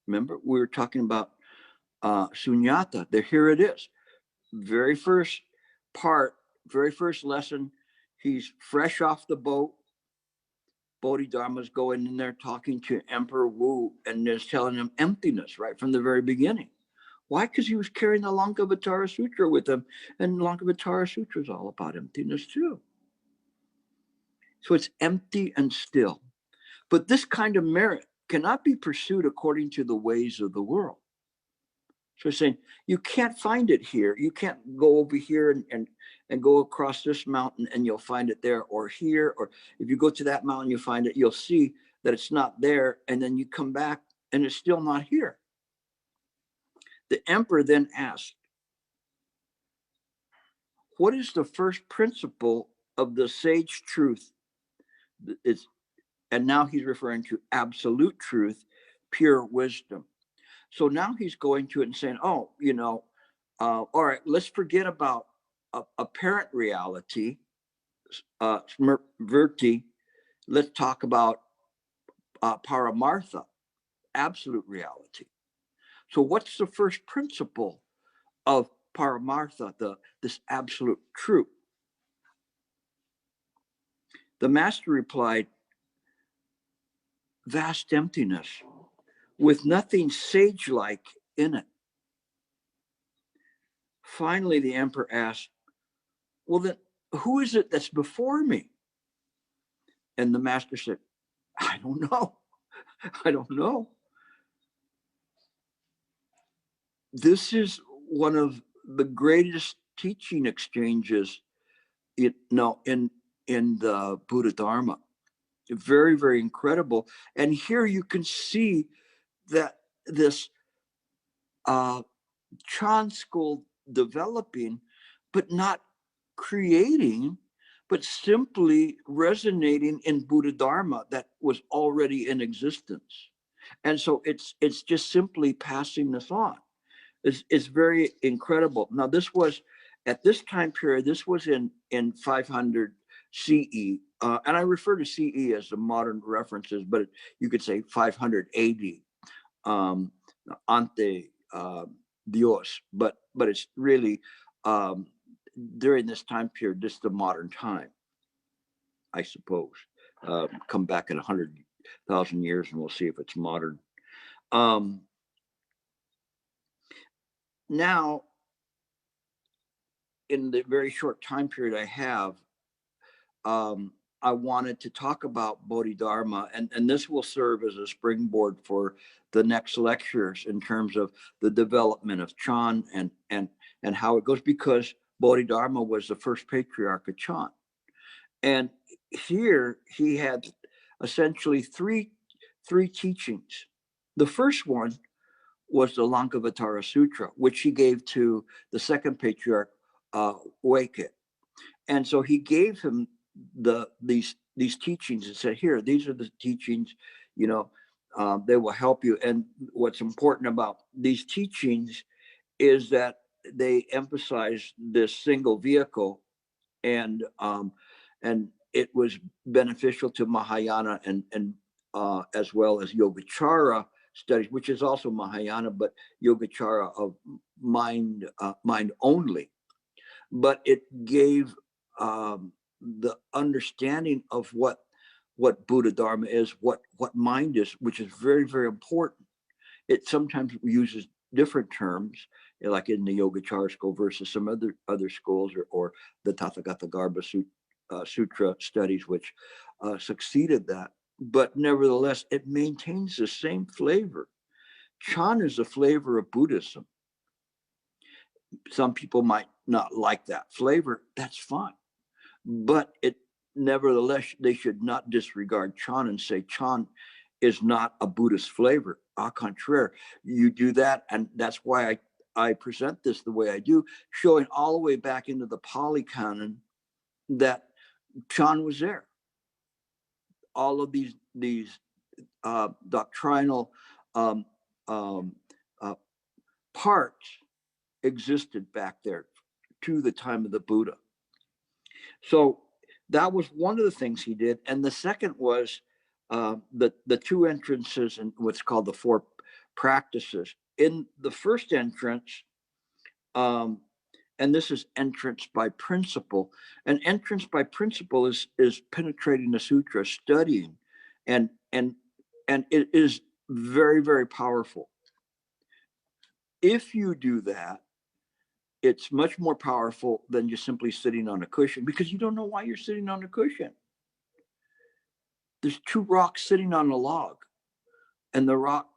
S1: Remember, we were talking about sunyata. Here it is. Very first part, very first lesson, he's fresh off the boat. Bodhidharma's going in there talking to Emperor Wu and just telling him emptiness right from the very beginning. Why? Because he was carrying the Lankavatara Sutra with him, and Lankavatara Sutra is all about emptiness too. So it's empty and still. But this kind of merit cannot be pursued according to the ways of the world. So he's saying, you can't find it here. You can't go over here and go across this mountain and you'll find it there, or here, or if you go to that mountain, you find it, you'll see that it's not there. And then you come back and it's still not here. The emperor then asked, what is the first principle of the sage truth? And now he's referring to absolute truth, pure wisdom. So now he's going to it and saying, oh, all right, let's forget about apparent reality, smrti. Let's talk about paramartha, absolute reality. So what's the first principle of paramartha, this absolute truth? The master replied, vast emptiness with nothing sage-like in it. Finally, the emperor asked, well, then who is it that's before me? And the master said, I don't know. I don't know. This is one of the greatest teaching exchanges in the Buddha Dharma. Very, very incredible. And here you can see that this Chan school developing, but not creating, but simply resonating in Buddha Dharma that was already in existence. And so it's just simply passing this on. It's very incredible. Now, this was at this time period. This was in 500 CE, and I refer to CE as the modern references, but you could say 500 AD, ante Dios. But it's really during this time period. This is the modern time, I suppose. Come back in 100,000 years, and we'll see if it's modern. Now, in the very short time period I have, I wanted to talk about Bodhidharma, and this will serve as a springboard for the next lectures in terms of the development of Chan and how it goes, because Bodhidharma was the first patriarch of Chan. And here he had essentially three teachings. The first one was the Lankavatara Sutra, which he gave to the second patriarch, Wake. And so he gave him these teachings and said, here, these are the teachings, they will help you. And what's important about these teachings is that they emphasize this single vehicle, and it was beneficial to Mahayana and as well as Yogacara studies, which is also Mahayana, but Yogacara of mind only. But it gave the understanding of what Buddha Dharma is, what mind is, which is very, very important. It sometimes uses different terms, like in the Yogacara school versus some other schools, or the Tathagata Garbha Sutra studies, which succeeded that. But nevertheless, it maintains the same flavor. Chan is the flavor of Buddhism. Some people might not like that flavor. That's fine. But nevertheless, they should not disregard Chan and say Chan is not a Buddhist flavor. Au contraire, you do that, and that's why I present this the way I do, showing all the way back into the Pali Canon that Chan was there. All of these doctrinal parts existed back there to the time of the Buddha. So that was one of the things he did. And the second was the two entrances and what's called the four practices. In the first entrance, and this is entrance by principle. And entrance by principle is penetrating the sutra, studying, and it is very, very powerful. If you do that, it's much more powerful than just simply sitting on a cushion, because you don't know why you're sitting on a cushion. There's two rocks sitting on a log, and the rock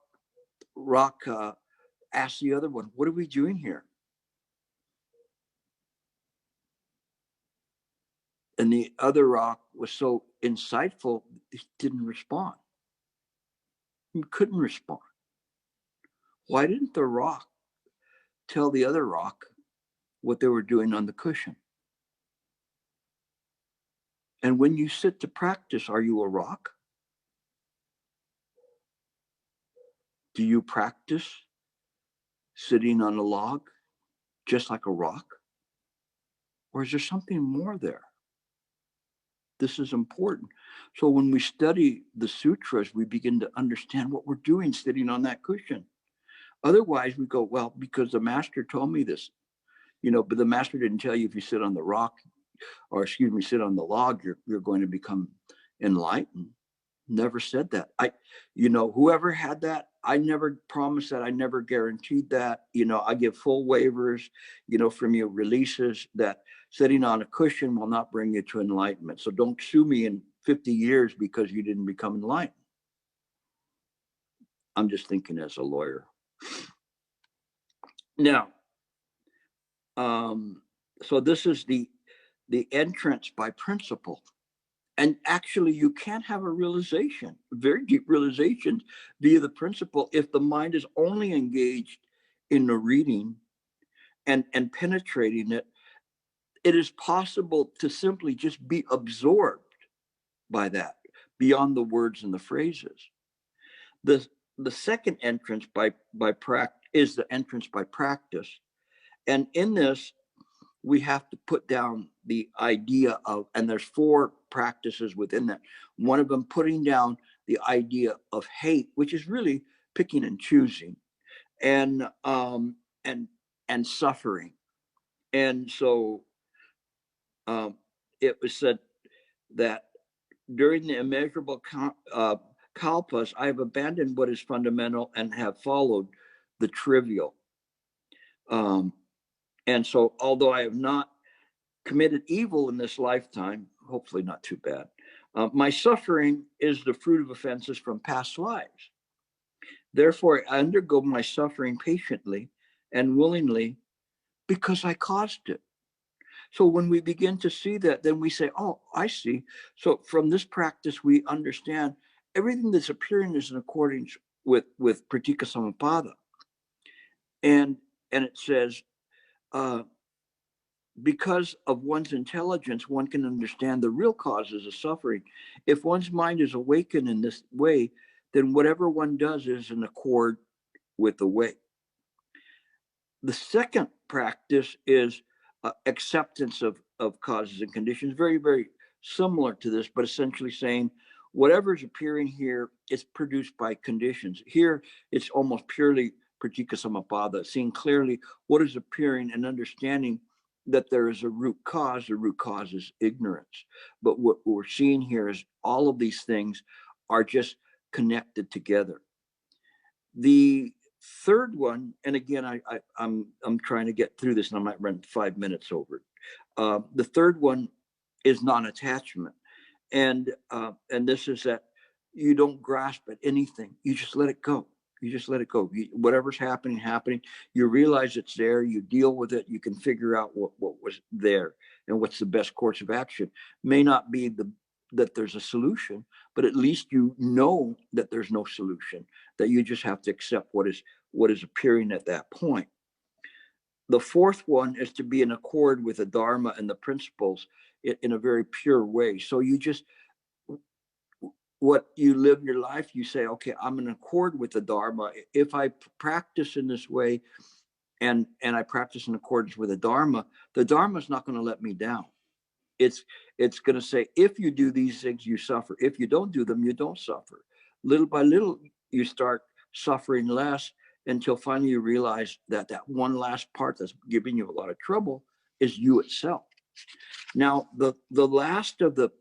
S1: asks the other one, "What are we doing here?" And the other rock was so insightful, it didn't respond. He couldn't respond. Why didn't the rock tell the other rock what they were doing on the cushion? And when you sit to practice, are you a rock? Do you practice sitting on a log just like a rock? Or is there something more there? This is important. So when we study the sutras, we begin to understand what we're doing sitting on that cushion. Otherwise, we go, well, because the master told me this, but the master didn't tell you if you sit on the rock, or sit on the log, you're going to become enlightened. Never said that. Whoever had that, I never promised that. I never guaranteed that. I give full waivers, from your releases that sitting on a cushion will not bring you to enlightenment. So don't sue me in 50 years because you didn't become enlightened. I'm just thinking as a lawyer. Now, so this is the entrance by principle. And actually, you can't have a realization, very deep realization via the principle if the mind is only engaged in the reading and penetrating it. It is possible to simply just be absorbed by that beyond the words and the phrases. The second entrance by is the entrance by practice. And in this, we have to put down the idea of, and there's 4 practices within that. One of them, putting down the idea of hate, which is really picking and choosing, and suffering. And so it was said that during the immeasurable kalpas, I have abandoned what is fundamental and have followed the trivial. And so, although I have not committed evil in this lifetime, hopefully not too bad, my suffering is the fruit of offenses from past lives. Therefore, I undergo my suffering patiently and willingly because I caused it. So when we begin to see that, then we say, oh, I see. So from this practice, we understand everything that's appearing is in accordance with Pratika Samappada. And it says, because of one's intelligence, one can understand the real causes of suffering. If one's mind is awakened in this way, then whatever one does is in accord with the way. The second practice is acceptance of causes and conditions, very, very similar to this, but essentially saying whatever's appearing here is produced by conditions. Here, it's almost purely Pratika Samappada, seeing clearly what is appearing and understanding that there is a root cause. The root cause is ignorance. But what we're seeing here is all of these things are just connected together. The third one, and again, I'm trying to get through this, and I might run 5 minutes over it. The third one is non-attachment, and this is that you don't grasp at anything. You just let it go. You just let it go. Whatever's happening. You realize it's there. You deal with it. You can figure out what was there and what's the best course of action. May not be that there's a solution, but at least you know that there's no solution, that you just have to accept what is appearing at that point. The fourth one is to be in accord with the Dharma and the principles in a very pure way. So you just, what you live your life, you say, okay, I'm in accord with the Dharma. If I practice in this way and I practice in accordance with the Dharma is not going to let me down. It's going to say, if you do these things, you suffer. If you don't do them, you don't suffer. Little by little, you start suffering less until finally you realize that one last part that's giving you a lot of trouble is you itself. Now, the last of the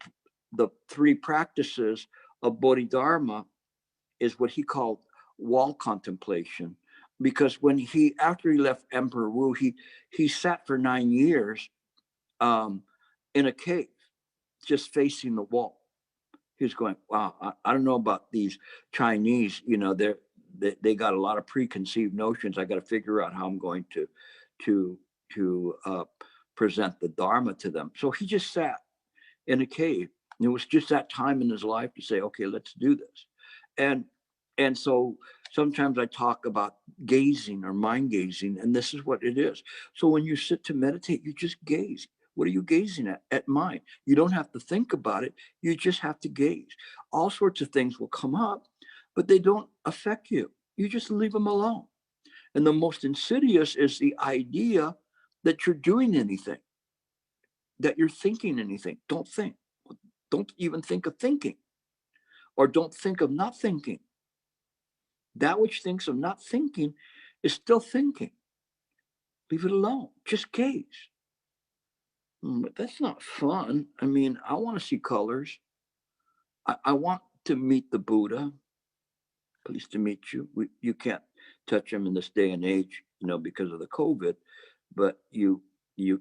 S1: 3 practices of Bodhidharma is what he called wall contemplation, because after he left Emperor Wu, he sat for 9 years in a cave, just facing the wall. He was going, wow, I don't know about these Chinese, they got a lot of preconceived notions. I got to figure out how I'm going to present the Dharma to them. So he just sat in a cave. And it was just that time in his life to say, okay, let's do this. And so sometimes I talk about gazing or mind gazing, and this is what it is. So when you sit to meditate, you just gaze. What are you gazing at? At mind. You don't have to think about it. You just have to gaze. All sorts of things will come up, but they don't affect you. You just leave them alone. And the most insidious is the idea that you're doing anything, that you're thinking anything. Don't think. Don't even think of thinking, or don't think of not thinking. That which thinks of not thinking is still thinking. Leave it alone. Just gaze. But that's not fun. I mean, I want to see colors. I want to meet the Buddha. Pleased to meet you. You can't touch him in this day and age, because of the COVID, but you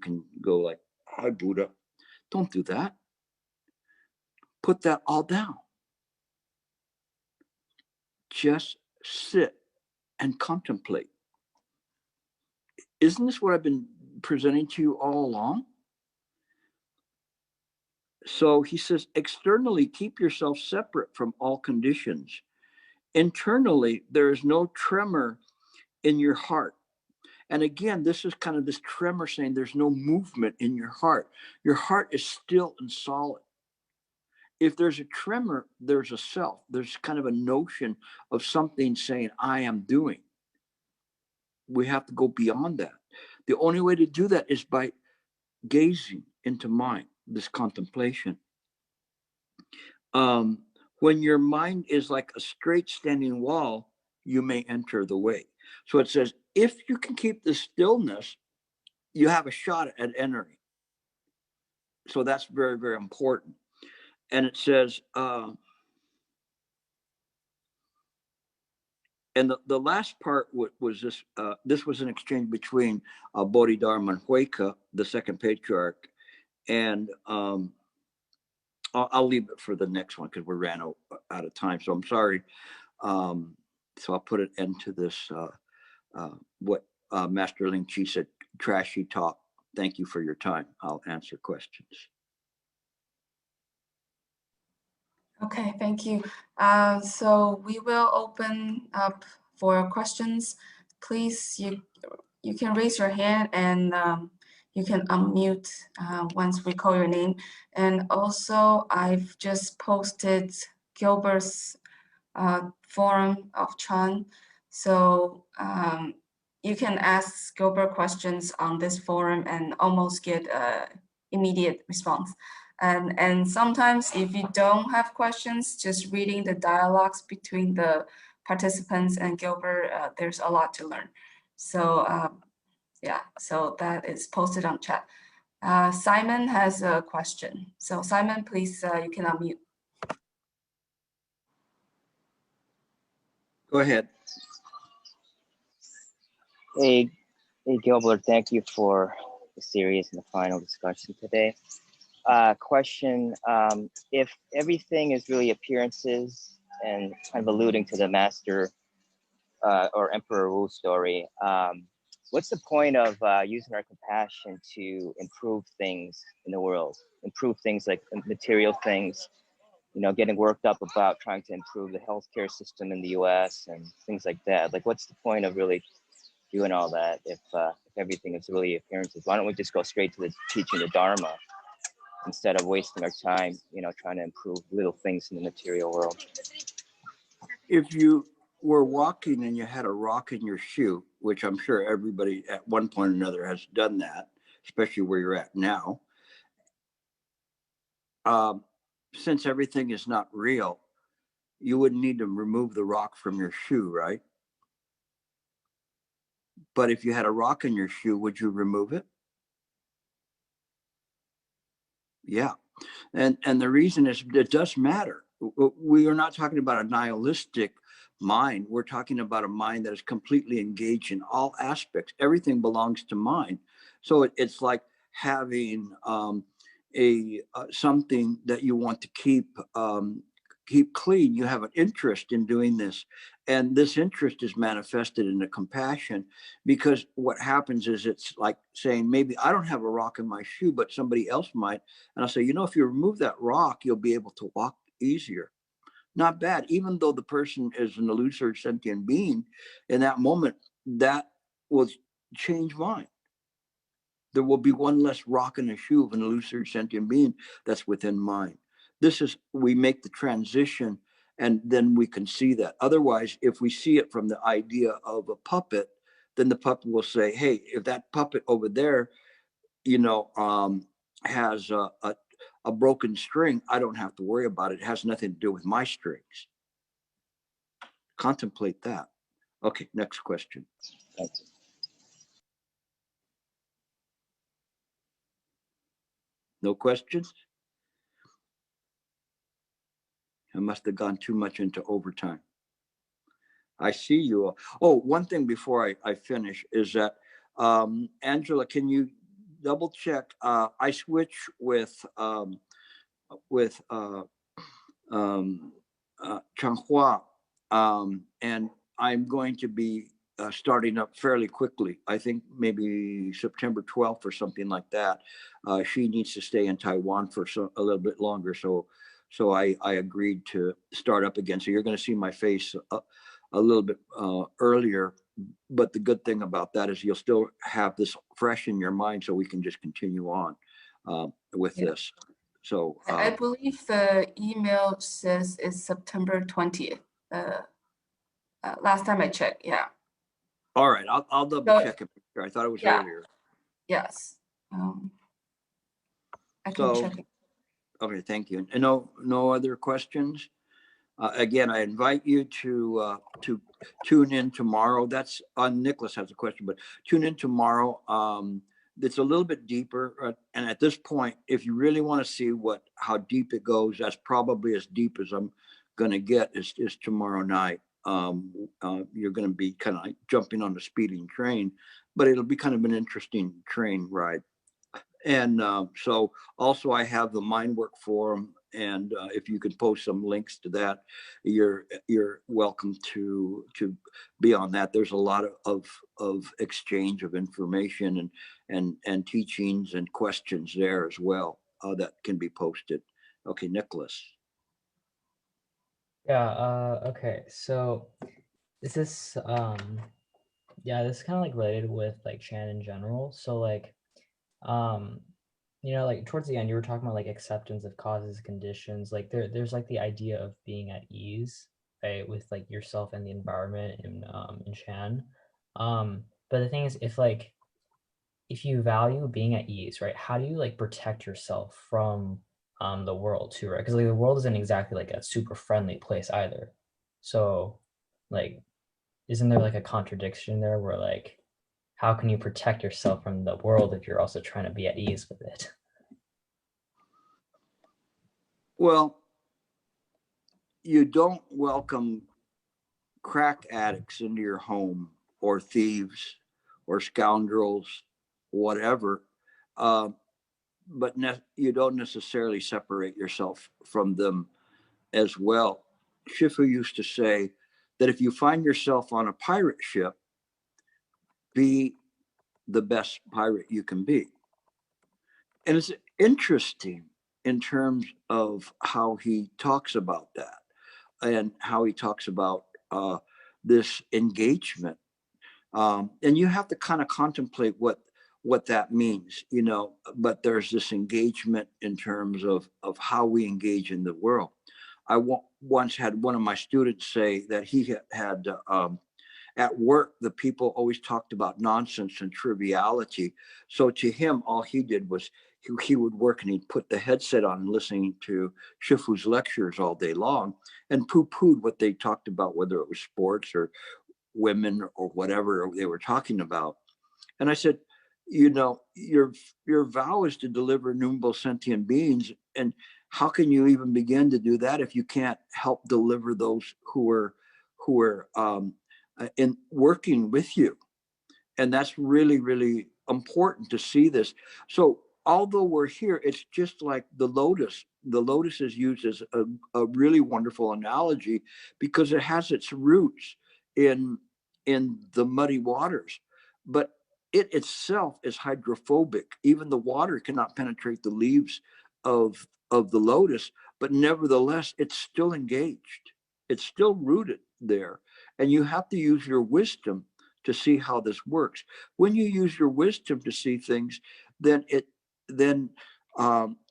S1: can go like, hi, Buddha. Don't do that. Put that all down. Just sit and contemplate. Isn't this what I've been presenting to you all along? So he says, externally, keep yourself separate from all conditions. Internally, there is no tremor in your heart. And again, this is kind of this tremor saying there's no movement in your heart. Your heart is still and solid. If there's a tremor, there's a self. There's kind of a notion of something saying, I am doing. we have to go beyond that. The only way to do that is by gazing into mind, this contemplation. When your mind is like a straight standing wall, you may enter the way. So it says, if you can keep the stillness, you have a shot at entering. So that's very, very important. And it says, and the last part was this, this was an exchange between Bodhidharma and Hueca, the second patriarch. And I'll leave it for the next one because we ran out of time. So I'm sorry. So I'll put it into this, what Master Ling Chi said, trashy talk. Thank you for your time. I'll answer questions.
S2: Okay, thank you. So we will open up for questions. Please, you can raise your hand and you can unmute once we call your name. And also, I've just posted Gilbert's forum of Chan. So you can ask Gilbert questions on this forum and almost get immediate response. And sometimes if you don't have questions, just reading the dialogues between the participants and Gilbert, there's a lot to learn. So yeah, so that is posted on chat. Simon has a question. So Simon, please, you can unmute.
S1: Go ahead.
S3: Hey, Gilbert, thank you for the series and the final discussion today. Question, if everything is really appearances and kind of alluding to the Master or Emperor Wu story, what's the point of using our compassion to improve things in the world, improve things like material things, you know, getting worked up about trying to improve the healthcare system in the US and things like that? Like, what's the point of really doing all that if everything is really appearances? Why don't we just go straight to the teaching the Dharma instead of wasting our time, you know, trying to improve little things in the material world?
S1: If you were walking and you had a rock in your shoe, which I'm sure everybody at one point or another has done that, especially where you're at now, since everything is not real, you wouldn't need to remove the rock from your shoe, right? But if you had a rock in your shoe, would you remove it? Yeah. And the reason is it does matter. We are not talking about a nihilistic mind. We're talking about a mind that is completely engaged in all aspects. Everything belongs to mind. So it's like having something that you want to keep clean. You have an interest in doing this, and this interest is manifested in the compassion, because what happens is it's like saying, maybe I don't have a rock in my shoe, but somebody else might. And I'll say, you know, if you remove that rock, you'll be able to walk easier. Not bad. Even though the person is an illusory sentient being, in that moment, that will change mind. There will be one less rock in the shoe of an illusory sentient being that's within mind. This is, we make the transition, and then we can see that. Otherwise, if we see it from the idea of a puppet, then the puppet will say, hey, if that puppet over there, you know, has a broken string, I don't have to worry about it. It has nothing to do with my strings. Contemplate that. Okay, next question.
S3: Thanks.
S1: No questions? I must have gone too much into overtime. I see you all. Oh, one thing before I finish is that, Angela, can you double check? I switch with Changhua, and I'm going to be starting up fairly quickly. I think maybe September 12th or something like that. She needs to stay in Taiwan for a little bit longer. So I agreed to start up again. So you're going to see my face a little bit earlier. But the good thing about that is you'll still have this fresh in your mind, so we can just continue on with this. So
S2: I believe the email says it's September 20th. Last time I checked, yeah.
S1: All right, I'll double
S2: So,
S1: check it. I thought it was
S2: yeah.
S1: earlier.
S2: Yes. I can
S1: So,
S2: check it.
S1: okay, thank you. And no other questions? Again, I invite you to tune in tomorrow. That's Nicholas has a question, but tune in tomorrow. It's a little bit deeper, and at this point, if you really want to see how deep it goes, that's probably as deep as I'm going to get is tomorrow night. You're going to be kind of like jumping on the speeding train, but it'll be kind of an interesting train ride. And so also I have the Mind Work Forum, and if you could post some links to that, you're welcome to be on that. There's a lot of exchange of information and teachings and questions there as well that can be posted. Okay, Nicholas.
S4: Yeah, okay. So is this yeah, this is kind of like related with like Chan in general. So like you know, like towards the end you were talking about like acceptance of causes and conditions. Like there's like the idea of being at ease, right, with like yourself and the environment in Chan. But the thing is, if you value being at ease, right, how do you like protect yourself from the world too, right? Because like the world isn't exactly like a super friendly place either. So like isn't there like a contradiction there where like how can you protect yourself from the world if you're also trying to be at ease with it?
S1: Well, you don't welcome crack addicts into your home, or thieves or scoundrels, whatever. But you don't necessarily separate yourself from them as well. Shifu used to say that if you find yourself on a pirate ship, be the best pirate you can be. And it's interesting in terms of how he talks about that and how he talks about this engagement. And you have to kind of contemplate what that means, you know, but there's this engagement in terms of how we engage in the world. I once had one of my students say that he had at work, the people always talked about nonsense and triviality. So to him, all he did was he would work and he'd put the headset on listening to Shifu's lectures all day long and poo-pooed what they talked about, whether it was sports or women or whatever they were talking about. And I said, you know, your vow is to deliver innumerable sentient beings, and how can you even begin to do that if you can't help deliver those who are in working with you? And that's really, really important to see this. So although we're here, it's just like the lotus. The lotus is used as a really wonderful analogy because it has its roots in the muddy waters, but it itself is hydrophobic. Even the water cannot penetrate the leaves of the lotus, but nevertheless, it's still engaged. It's still rooted there. And you have to use your wisdom to see how this works. When you use your wisdom to see things, then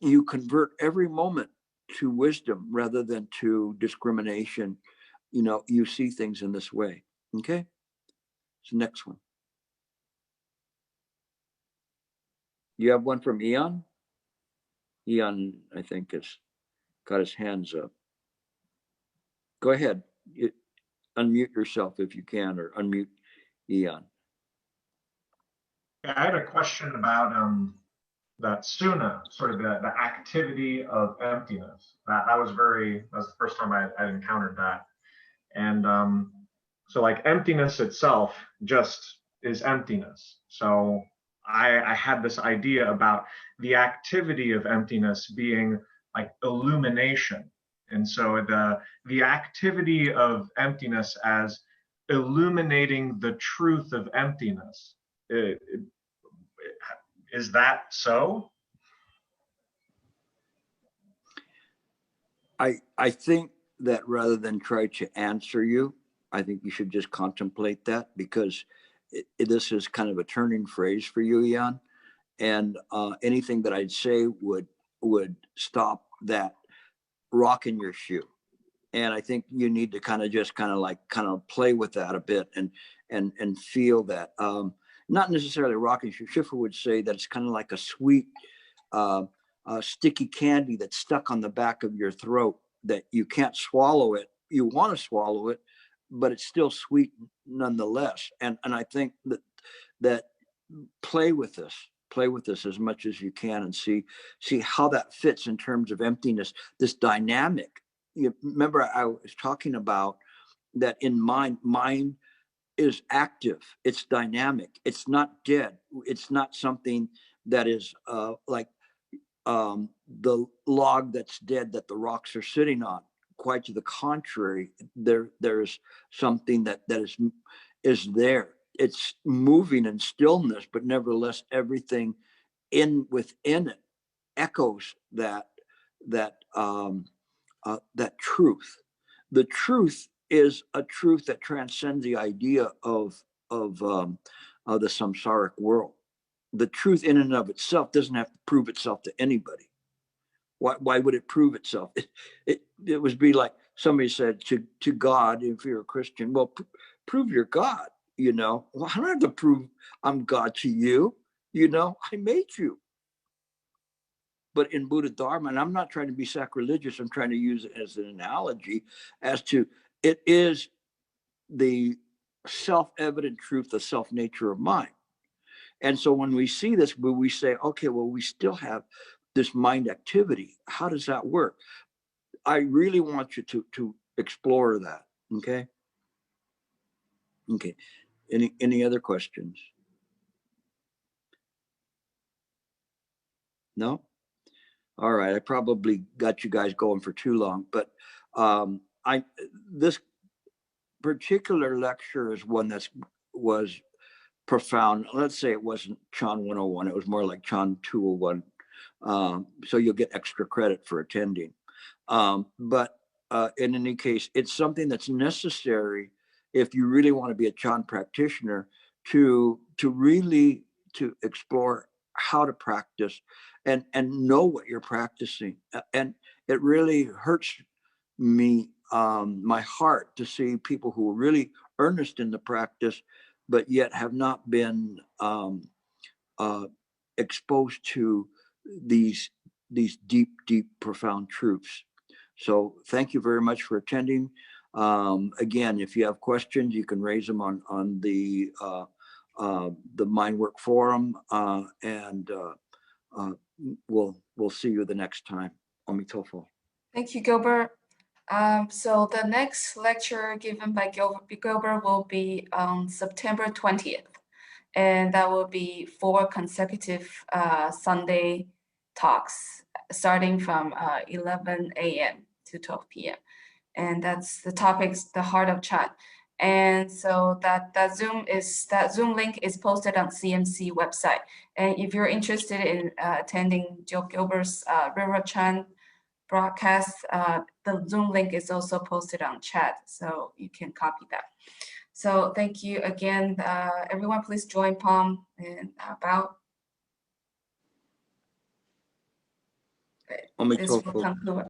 S1: you convert every moment to wisdom rather than to discrimination. You know, you see things in this way. Okay. So next one. You have one from Eon? Eon, I think, has got his hands up. Go ahead. Unmute yourself if you can, or unmute Eon.
S5: I had a question about that suna, sort of the activity of emptiness. That was the first time I encountered that. And so like emptiness itself just is emptiness. So I had this idea about the activity of emptiness being like illumination. And so the activity of emptiness as illuminating the truth of emptiness. Is that so?
S1: I think that rather than try to answer you, I think you should just contemplate that, because this is kind of a turning phrase for you, Jan. And anything that I'd say would stop that rock in your shoe. And I think you need to kind of play with that a bit and feel that. Not necessarily rocking. Schiffer would say that it's kind of like a sweet, sticky candy that's stuck on the back of your throat that you can't swallow it. You want to swallow it, but it's still sweet nonetheless. And I think that play with this as much as you can and see how that fits in terms of emptiness, this dynamic. You remember I was talking about that in mind is active, it's dynamic, it's not dead, it's not something that is like the log that's dead that the rocks are sitting on. Quite to the contrary, there's something that is there. It's moving in stillness, but nevertheless everything within it echoes that truth. The truth is a truth that transcends the idea of the samsaric world. The truth in and of itself doesn't have to prove itself to anybody. Why would it prove itself? It would be like somebody said to God, if you're a Christian, well, prove you're God, you know. Well, I don't have to prove I'm God to you, you know, I made you. But in bodhidharma, and I'm not trying to be sacrilegious, I'm trying to use it as an analogy as to it is the self-evident truth, the self-nature of mind. And so when we see this, we say, okay, well, we still have this mind activity. How does that work? I really want you to explore that. Okay. Okay. Any other questions? No? All right. I probably got you guys going for too long, but this particular lecture is one was profound. Let's say it wasn't Chan101, it was more like Chan201. So you'll get extra credit for attending. But in any case, it's something that's necessary if you really want to be a Chan practitioner to really explore how to practice and know what you're practicing. And it really hurts me, my heart, to see people who are really earnest in the practice, but yet have not been exposed to these deep, profound truths. So thank you very much for attending. Again, if you have questions, you can raise them on the Mindwork forum, and we'll see you the next time. Omitofo.
S2: Thank you, Gilbert. So the next lecture given by Gilbert will be on September 20th, and that will be 4 consecutive Sunday talks starting from 11 a.m. to 12 p.m. And that's the topics, the heart of Chan. And so that Zoom link is posted on CMC website. And if you're interested in attending Gilbert's Riverside Chan broadcast, the Zoom link is also posted on chat, so you can copy that. So thank you again. Everyone, please join Palm and bow. This will conclude.